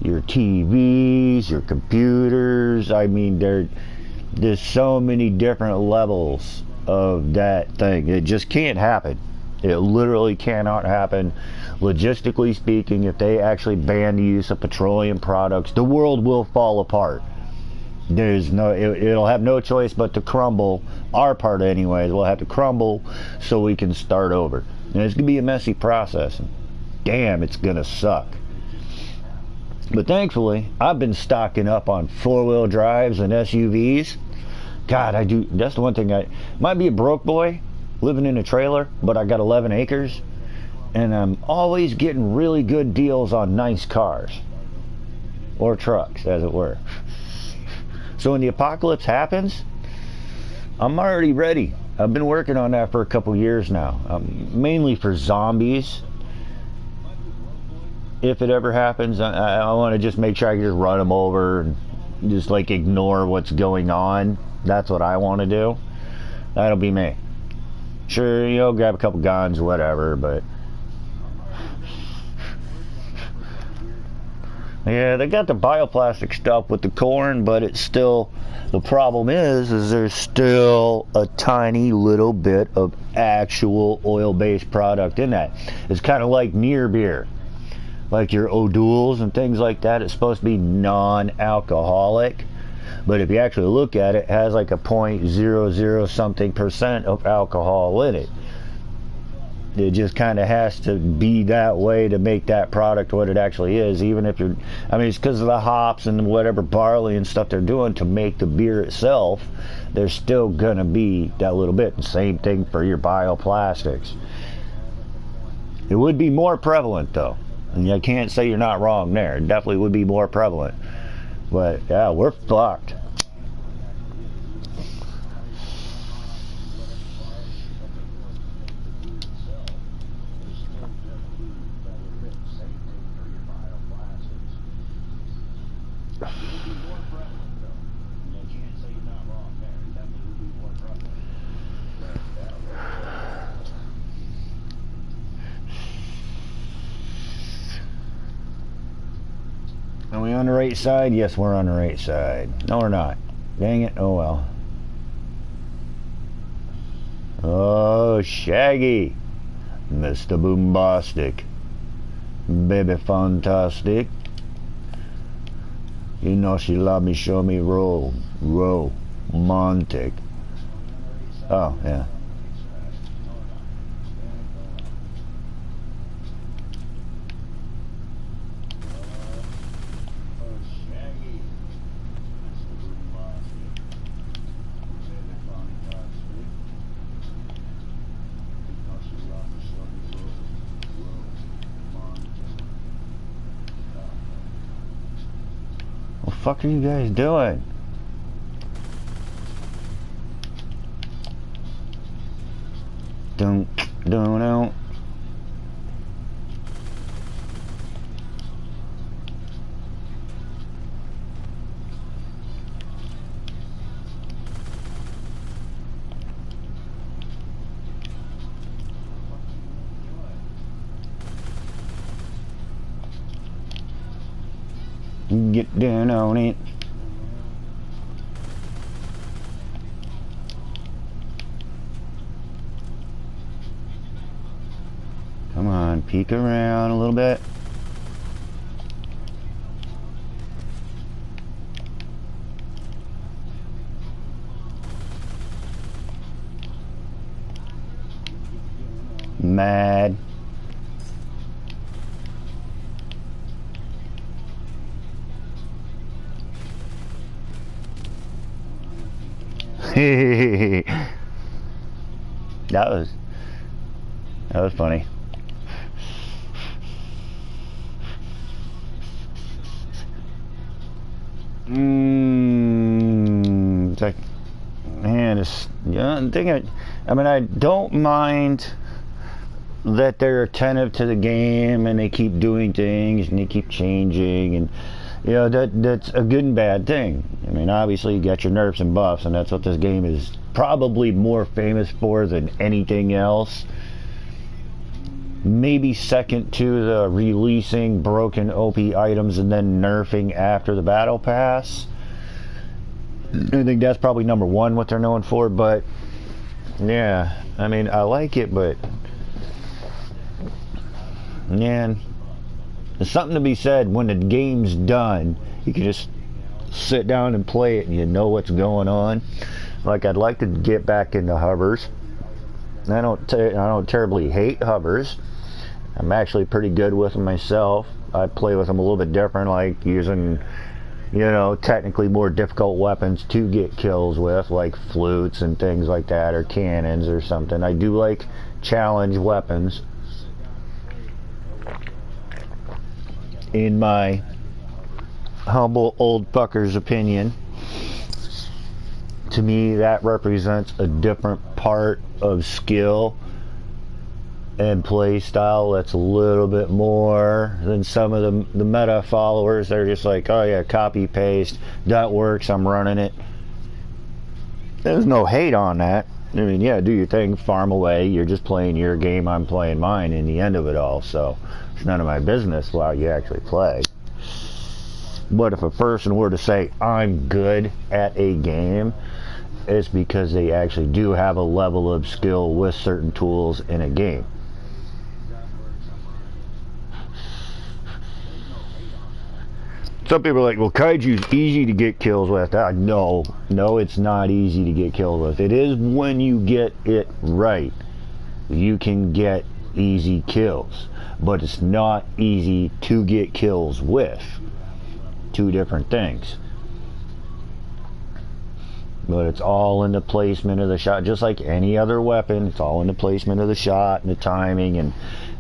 your TVs, your computers. I mean, there's so many different levels of that thing. It just can't happen. It literally cannot happen. Logistically speaking, if they actually ban the use of petroleum products, the world will fall apart. There's no, it'll have no choice but to crumble. Our part anyways will have to crumble so we can start over. And it's gonna be a messy process. Damn, it's gonna suck. But thankfully, I've been stocking up on four-wheel drives and SUVs. God, I do. That's the one thing. I might be a broke boy living in a trailer, but I got 11 acres, and I'm always getting really good deals on nice cars or trucks, as it were. So when the apocalypse happens, I'm already ready. I've been working on that for a couple years now, mainly for zombies. If it ever happens, I want to just make sure I can just run them over and just like ignore what's going on. That's what I want to do. That'll be me. Sure, you know, grab a couple guns, whatever, but yeah, they got the bioplastic stuff with the corn, but it's still, the problem is there's still a tiny little bit of actual oil-based product in that. It's kind of like near beer, like your O'Doul's and things like that. It's supposed to be non-alcoholic, but if you actually look at it, it has like a 0.00 something % of alcohol in it. It just kind of has to be that way to make that product what it actually is. Even if you're, I mean, it's because of the hops and whatever barley and stuff they're doing to make the beer itself. There's still gonna be that little bit. The same thing for your bioplastics. It would be more prevalent though, and I can't say you're not wrong there. It definitely would be more prevalent. But yeah, we're fucked. Are we on the right side? Yes, we're on the right side. No, we're not. Dang it. Oh, well. Oh, Shaggy. Mr. Boombastic. Baby Fantastic. You know she love me, show me romantic. Oh, yeah. What the fuck are you guys doing? Don't. Get down on it. Come on, peek around a little bit. Mad. That was funny. It's like, man, it's, yeah, I mean, I don't mind that they're attentive to the game and they keep doing things and they keep changing, and you know, that's a good and bad thing. I mean, obviously you got your nerfs and buffs, and that's what this game is probably more famous for than anything else. Maybe second to the releasing broken OP items and then nerfing after the battle pass. I think that's probably number one, what they're known for. But yeah, I mean, I like it, but man, there's something to be said when the game's done. You can just sit down and play it and you know what's going on. Like, I'd like to get back into hovers. I don't terribly hate hovers. I'm actually pretty good with them myself. I play with them a little bit different, like using, you know, technically more difficult weapons to get kills with, like flutes and things like that, or cannons or something. I do like challenge weapons. In my humble old fucker's opinion, to me that represents a different part of skill and play style that's a little bit more than some of the meta followers. They're just like, oh yeah, copy paste, that works, I'm running it. There's no hate on that. I mean, yeah, do your thing, farm away, you're just playing your game, I'm playing mine in the end of it all, so it's none of my business while you actually play. But if a person were to say I'm good at a game, it's because they actually do have a level of skill with certain tools in a game. Some people are like, well, Kaiju's easy to get kills with. No, it's not easy to get kills with. It is when you get it right. You can get easy kills. But it's not easy to get kills with. Two different things. But it's all in the placement of the shot. Just like any other weapon, it's all in the placement of the shot and the timing and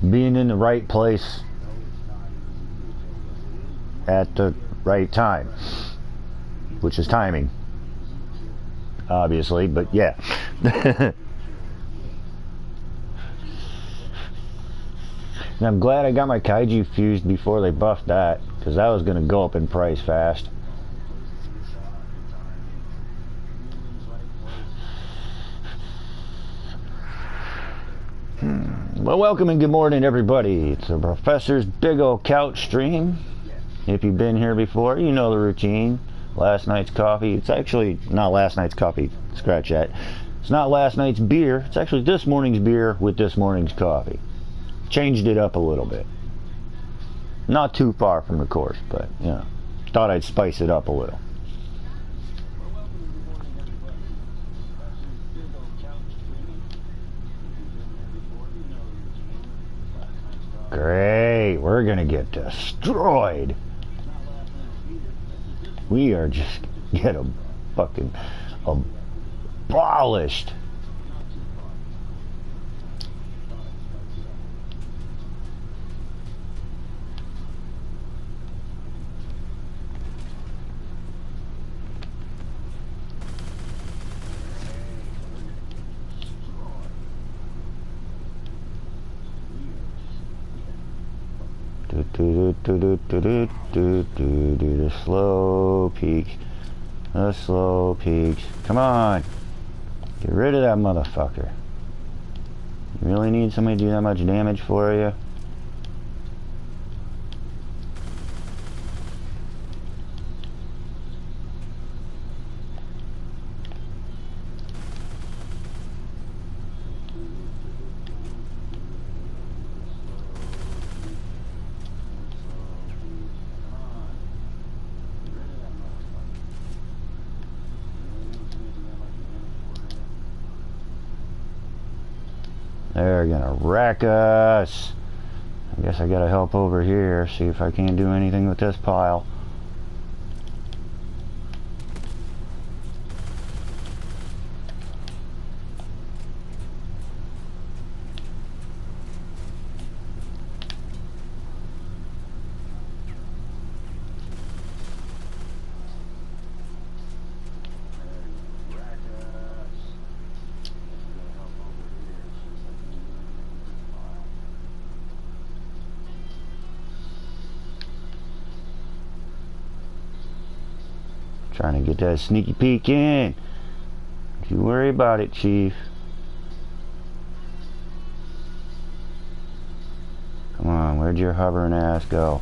being in the right place at the right time, which is timing, obviously, but yeah. And I'm glad I got my Kaiju fused before they buffed that, because that was going to go up in price fast. Well, welcome and good morning, everybody. It's the Professor's Big Ol' Couch stream. If you've been here before, you know the routine. Last night's coffee. It's actually not last night's coffee. Scratch that. It's not last night's beer. It's actually this morning's beer with this morning's coffee. Changed it up a little bit. Not too far from the course, but, you know, thought I'd spice it up a little. Great. We're going to get destroyed. We are just get a fucking abolished. The slow peak. The slow peaks. Come on. Get rid of that motherfucker. You really need somebody to do that much damage for you? They're gonna wreck us. I guess I gotta help over here, see if I can't do anything with this pile. Trying to get that sneaky peek in. Don't you worry about it, Chief. Come on, where'd your hovering ass go?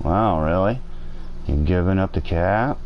Wow, really? You giving up the cap?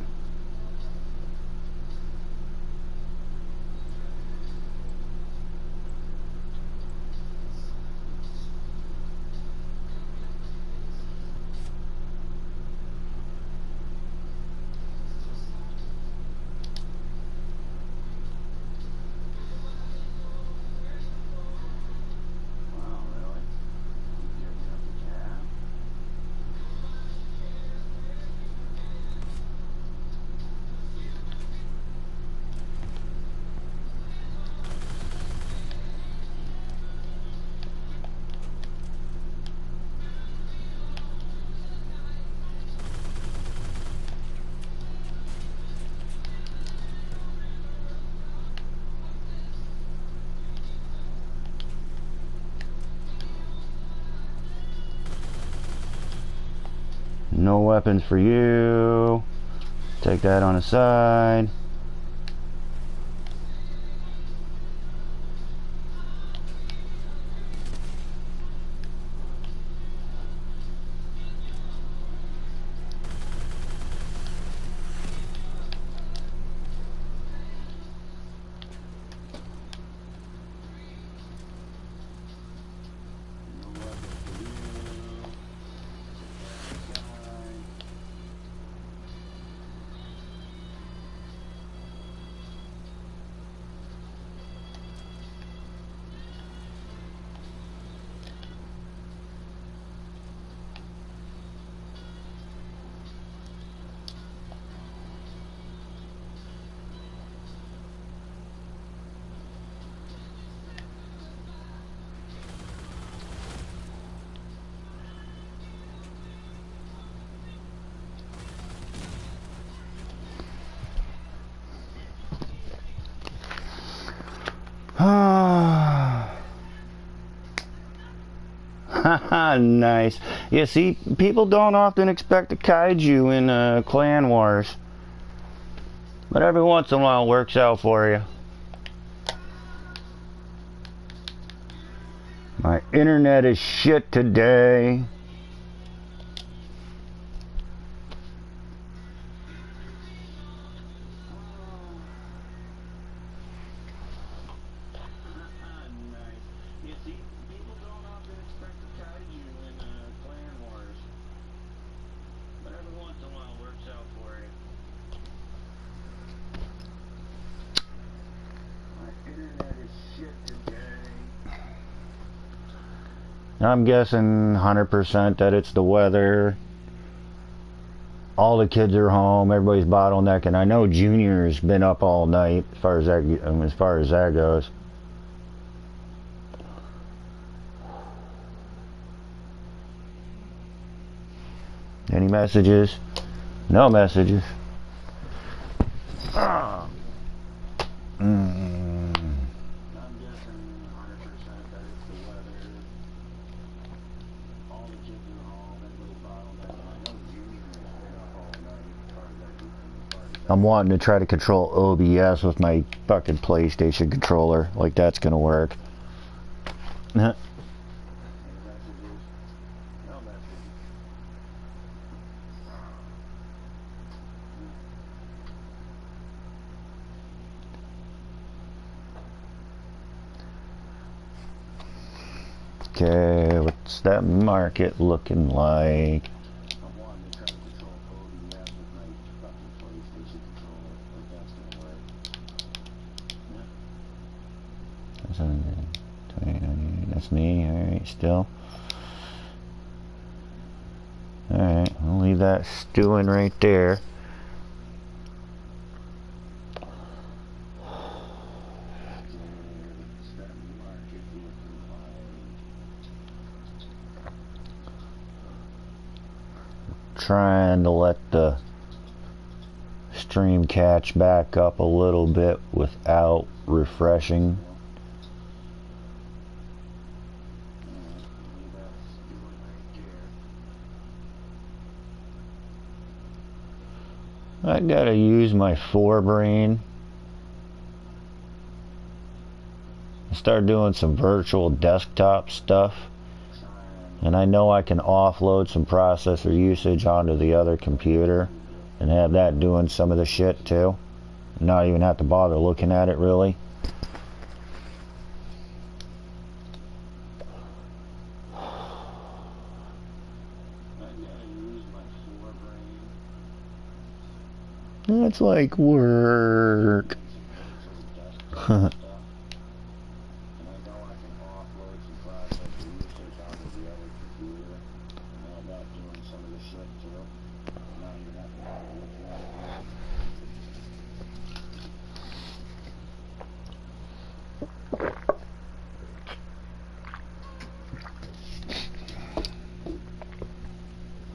No weapons for you. Take that on the side. Haha, nice. You see, people don't often expect a kaiju in Clan Wars. But every once in a while it works out for you. My internet is shit today. I'm guessing 100% that it's the weather. All the kids are home. Everybody's bottlenecking. I know Junior's been up all night as far as that goes. Any messages? No messages. Ah. I'm wanting to try to control OBS with my fucking PlayStation controller. Like that's gonna work. Okay, what's that market looking like? That's me. Alright, still. Alright, I'll leave that stewing right there. Trying to let the stream catch back up a little bit without refreshing. I gotta use my forebrain. Start doing some virtual desktop stuff. And I know I can offload some processor usage onto the other computer and have that doing some of the shit too. Not even have to bother looking at it really. That's like work.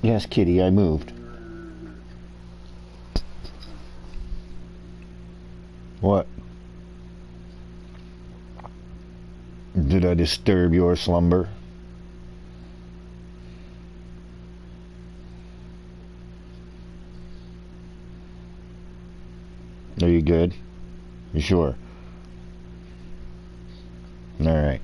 Yes, kitty, I moved. What? Did I disturb your slumber? Are you good? You sure? Alright.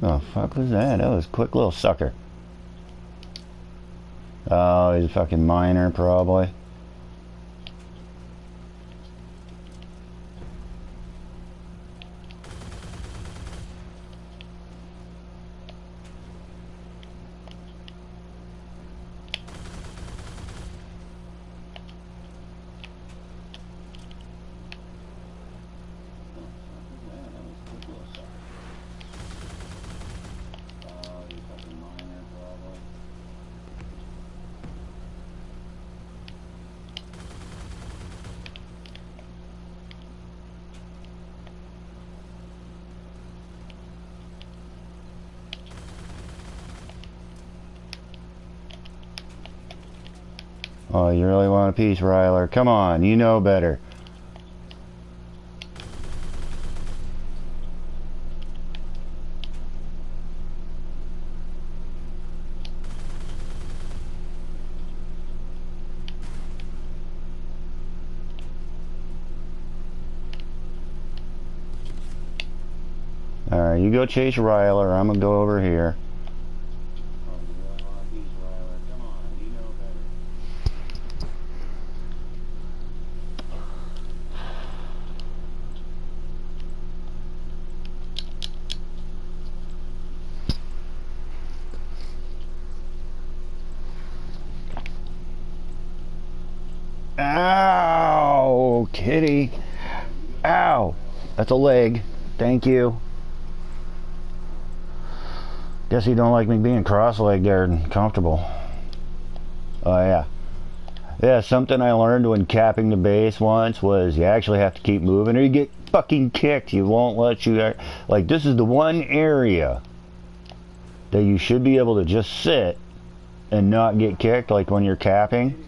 Oh, fuck was that? That was a quick little sucker. Oh, he's a fucking miner, probably. Oh, you really want a piece, Ryler? Come on, you know better. Alright, you go chase Ryler. I'm gonna go over here. Ow, kitty. Ow. That's a leg. Thank you. Guess you don't like me being cross-legged there and comfortable. Oh, yeah. Yeah, something I learned when capping the base once was you actually have to keep moving or you get fucking kicked. You won't let you... Like, this is the one area that you should be able to just sit and not get kicked, like when you're capping.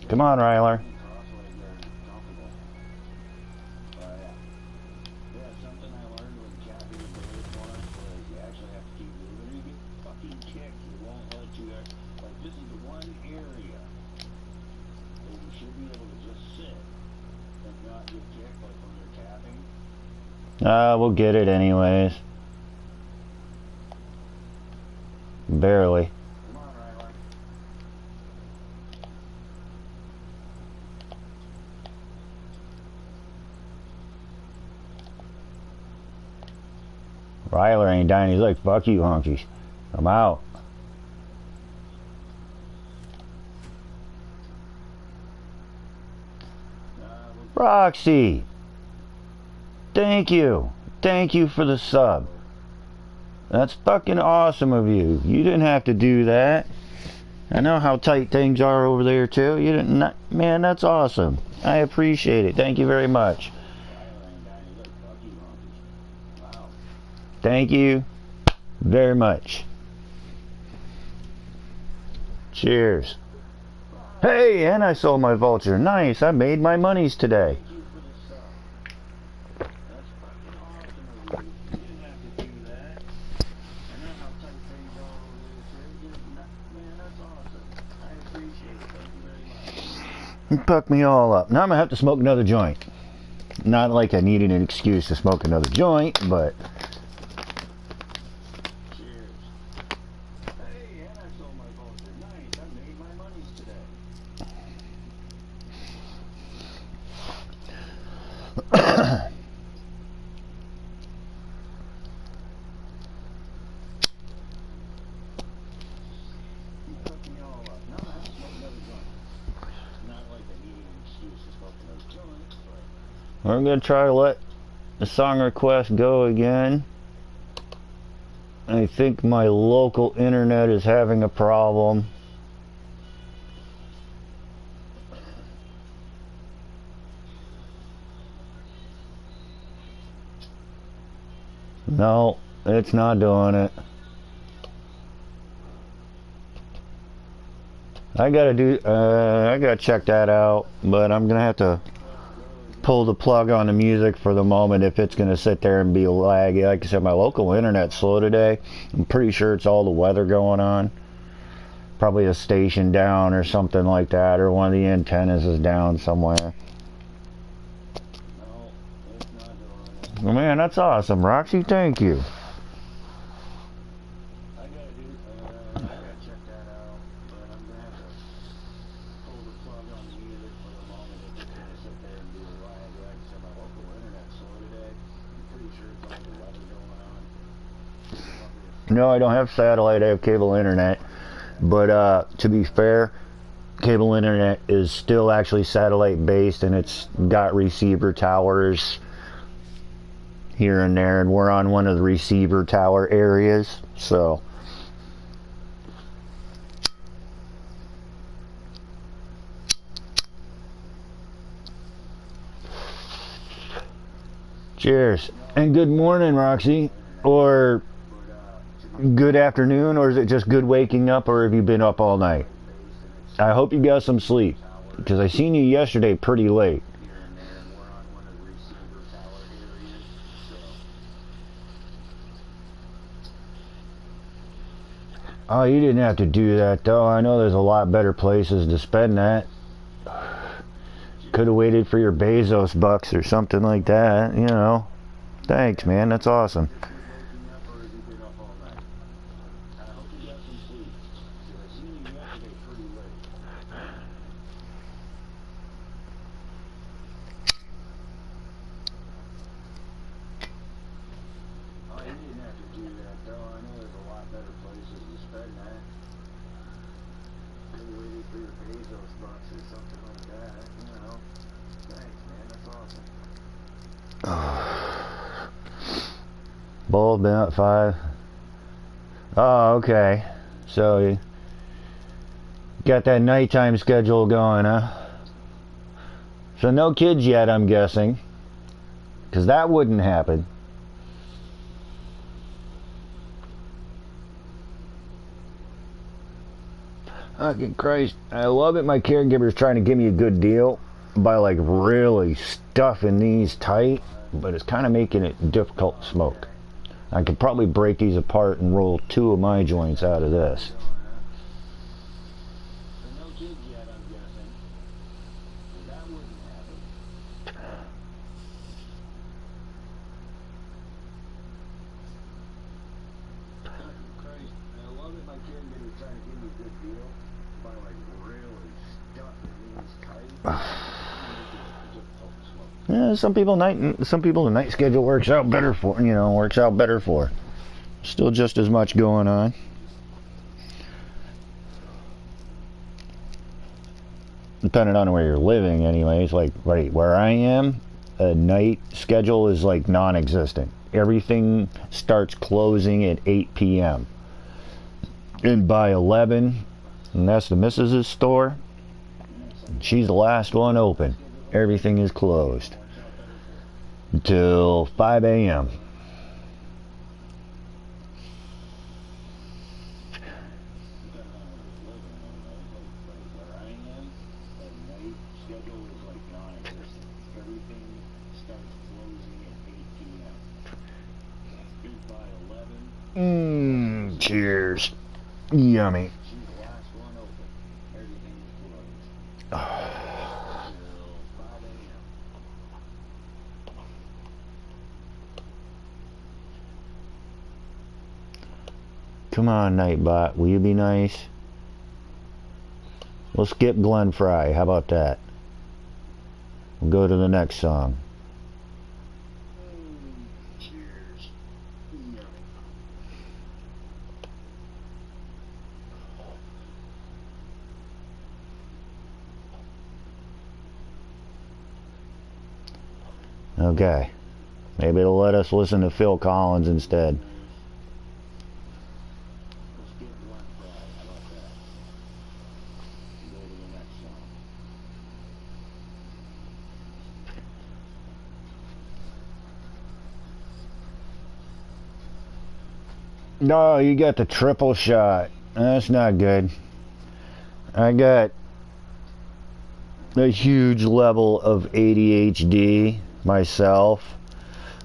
Come on, Ryler. We'll get it anyways. Barely. Ryler ain't dying. He's like, fuck you, honkies. I'm out. Roxy, thank you. Thank you for the sub. That's fucking awesome of you. You didn't have to do that. I know how tight things are over there too. You didn't, man, that's awesome. I appreciate it. Thank you very much. Thank you very much. Cheers. Hey, and I sold my vulture. Nice. I made my monies today. You fucked me all up. Now I'm gonna have to smoke another joint. Not like I needed an excuse to smoke another joint, but... I'm going to try to let the song request go again. I think my local internet is having a problem. No, it's not doing it. I gotta check that out, but I'm gonna have to pull the plug on the music for the moment if it's gonna sit there and be laggy. Like I said, my local internet's slow today. I'm pretty sure it's all the weather going on. Probably a station down or something like that, or one of the antennas is down somewhere. Oh, man, that's awesome, Roxy. Thank you. No, I don't have satellite. I have cable internet. But to be fair, cable internet is still actually satellite based, and it's got receiver towers here and there, and we're on one of the receiver tower areas, so cheers. And good morning, Roxy, or good afternoon, or is it just good waking up, or have you been up all night? I hope you got some sleep, because I seen you yesterday pretty late. Oh, you didn't have to do that, though. I know there's a lot better places to spend that. Could have waited for your Bezos bucks or something like that, you know. Thanks, man. That's awesome. Bull been up 5. Oh, okay. So you got that nighttime schedule going, huh? So no kids yet, I'm guessing, because that wouldn't happen. Fucking Christ, I love it. My caregiver's trying to give me a good deal by like really stuffing these tight, but it's kind of making it difficult to smoke. I could probably break these apart and roll 2 of my joints out of this. Yeah, some people the night schedule works out better for. Still just as much going on. Depending on where you're living anyways, like right where I am, a night schedule is like non-existent. Everything starts closing at 8 p.m. and by 11, and that's the missus's store, she's the last one open. Everything is closed until 5 a.m. Cheers. Yummy. Come on, Nightbot. Will you be nice? We'll skip Glenn Fry. How about that? We'll go to the next song. Okay. Maybe it'll let us listen to Phil Collins instead. No, you got the triple shot. That's not good. I got a huge level of ADHD myself.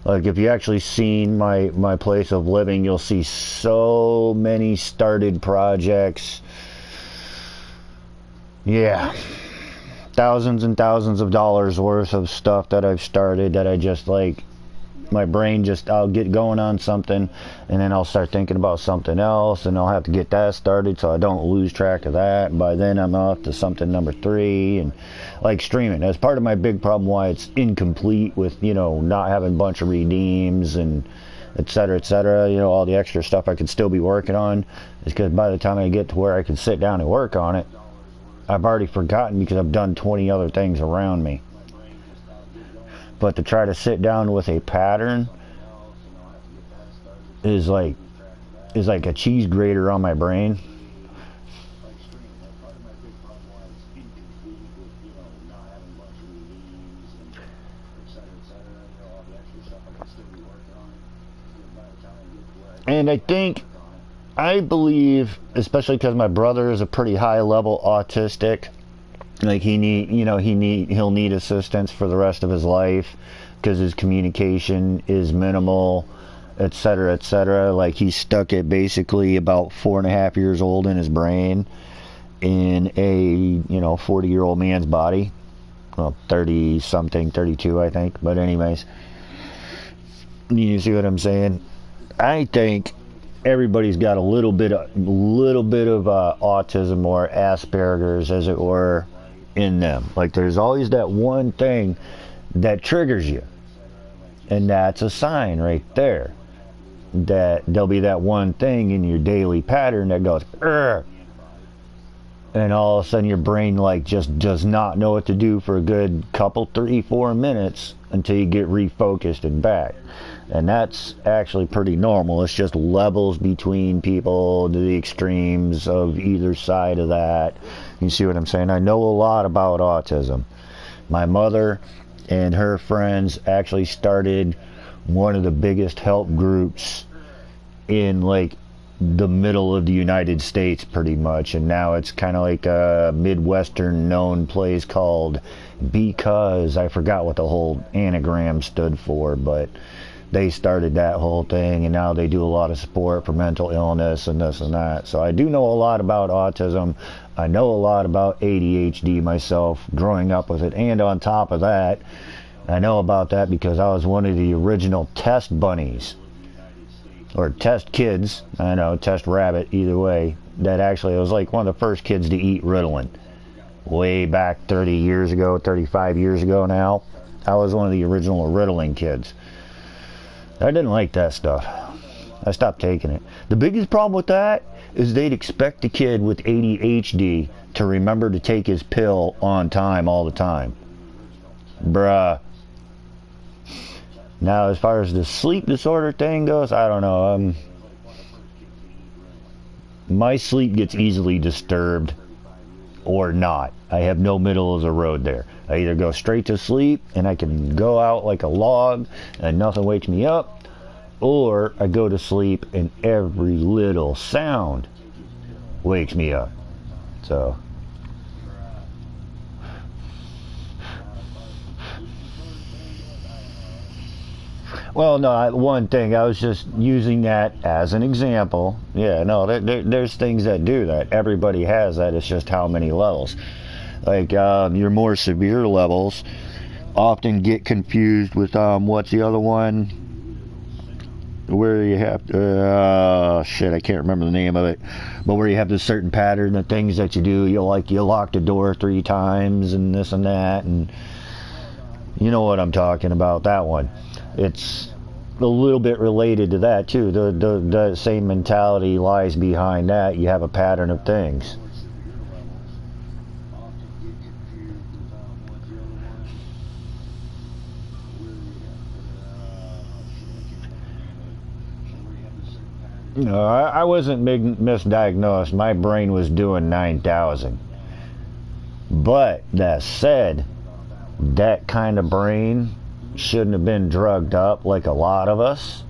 Like, if you actually seen my place of living, you'll see so many started projects. Yeah. Thousands and thousands of dollars worth of stuff that I've started that I just, like, my brain just, I'll get going on something and then I'll start thinking about something else and I'll have to get that started so I don't lose track of that. And by then I'm off to something number 3, and like streaming. That's part of my big problem why it's incomplete with, you know, not having a bunch of redeems and et cetera, you know, all the extra stuff I could still be working on, is because by the time I get to where I can sit down and work on it, I've already forgotten because I've done 20 other things around me. But to try to sit down with a pattern is like a cheese grater on my brain. And I believe, especially because my brother is a pretty high level autistic, like he'll need assistance for the rest of his life because his communication is minimal, etc. Like, he's stuck at basically about 4.5 years old in his brain in a 40-year-old man's body. Well, 30 something, 32 I think, but anyways, you see what I'm saying? I think everybody's got a little bit of autism or Asperger's, as it were, in them. Like, there's always that one thing that triggers you, and that's a sign right there that there'll be that one thing in your daily pattern that goes "Urgh," and all of a sudden your brain like just does not know what to do for a good couple 3-4 minutes until you get refocused and back. And that's actually pretty normal. It's just levels between people to the extremes of either side of that. You see what I'm saying? I know a lot about autism. My mother and her friends actually started one of the biggest help groups in like the middle of the United States pretty much, and now it's kind of like a Midwestern known place called Because. I forgot what the whole anagram stood for, but they started that whole thing, and now they do a lot of support for mental illness and this and that. So I do know a lot about autism. I know a lot about ADHD myself, growing up with it. And on top of that, I know about that because I was one of the original test bunnies or test kids, I know, test rabbit, either way, that actually was like one of the first kids to eat Ritalin. Way back 30 years ago, 35 years ago now. I was one of the original Ritalin kids. I didn't like that stuff. I stopped taking it. The biggest problem with that is they'd expect a kid with ADHD to remember to take his pill on time all the time. Bruh. Now, as far as the sleep disorder thing goes, I don't know. My sleep gets easily disturbed or not. I have no middle of the road there. I either go straight to sleep and I can go out like a log and nothing wakes me up, or I go to sleep and every little sound wakes me up. So well, no, one thing, I was just using that as an example. Yeah, no, there's things that do that. Everybody has that. It's just how many levels. Like, your more severe levels often get confused with, what's the other one? Where you have to, shit, I can't remember the name of it. But where you have this certain pattern of things that you do. You lock the door 3 times and this and that. And you know what I'm talking about, that one. It's a little bit related to that too. The same mentality lies behind that. You have a pattern of things. No, I wasn't misdiagnosed. My brain was doing 9,000. But that said, that kind of brain shouldn't have been drugged up like a lot of us.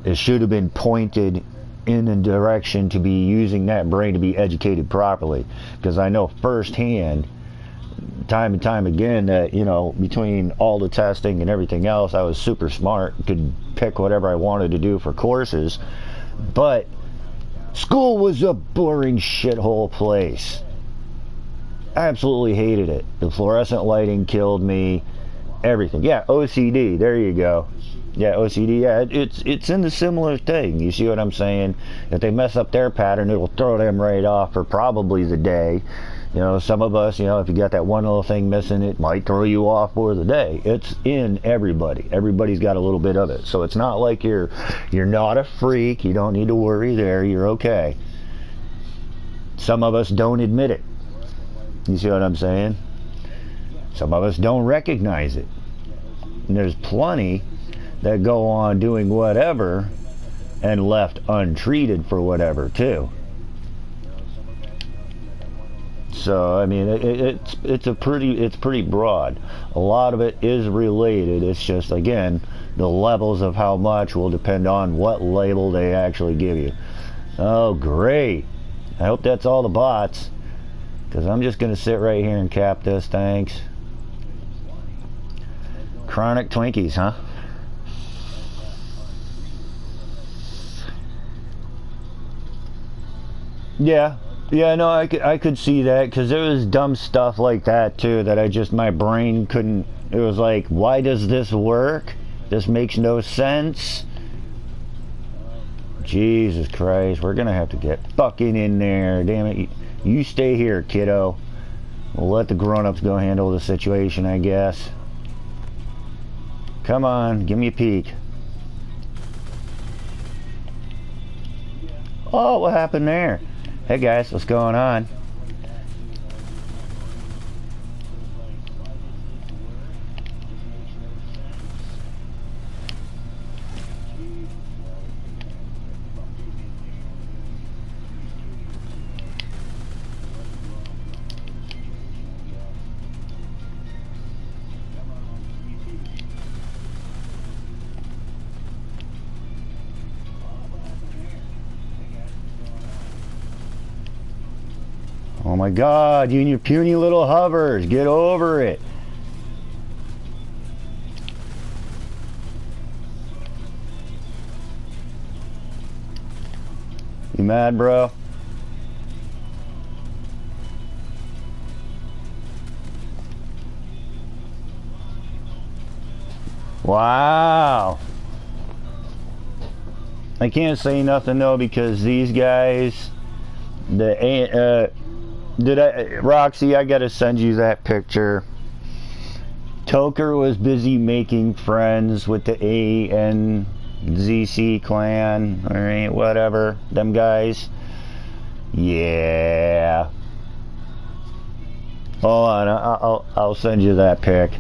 It should have been pointed in a direction to be using that brain to be educated properly. Because I know firsthand, time and time again, that, you know, between all the testing and everything else, I was super smart, could pick whatever I wanted to do for courses. But school was a boring shithole place. I absolutely hated it. The fluorescent lighting killed me. Everything. Yeah, OCD. There you go. Yeah, OCD. Yeah, it's in the similar thing. You see what I'm saying? If they mess up their pattern, it'll throw them right off for probably the day. You know, some of us, you know, if you got that one little thing missing, it might throw you off for the day. It's in everybody. Everybody's got a little bit of it. So it's not like you're not a freak. You don't need to worry there. You're okay. Some of us don't admit it. You see what I'm saying? Some of us don't recognize it. And there's plenty that go on doing whatever and left untreated for whatever too. So I mean, it's pretty broad. A lot of it is related. It's just, again, the levels of how much will depend on what label they actually give you. Oh, great! I hope that's all the bots, because I'm just gonna sit right here and cap this. Thanks. Chronic Twinkies, huh? Yeah. Yeah, no, I could see that, because there was dumb stuff like that too that my brain couldn't. It was like, why does this work? This makes no sense. Jesus Christ, we're gonna have to get fucking in there. Damn it. You stay here, kiddo. We'll let the grown-ups go handle the situation, I guess. Come on, give me a peek. Oh, what happened there? Hey guys, what's going on? Oh my God, you and your puny little hovers, get over it. You mad, bro? Wow. I can't say nothing though because these guys, Roxy, I gotta send you that picture. Toker was busy making friends with the ANZC clan, alright, whatever, them guys. Yeah. Hold on, I'll send you that pic.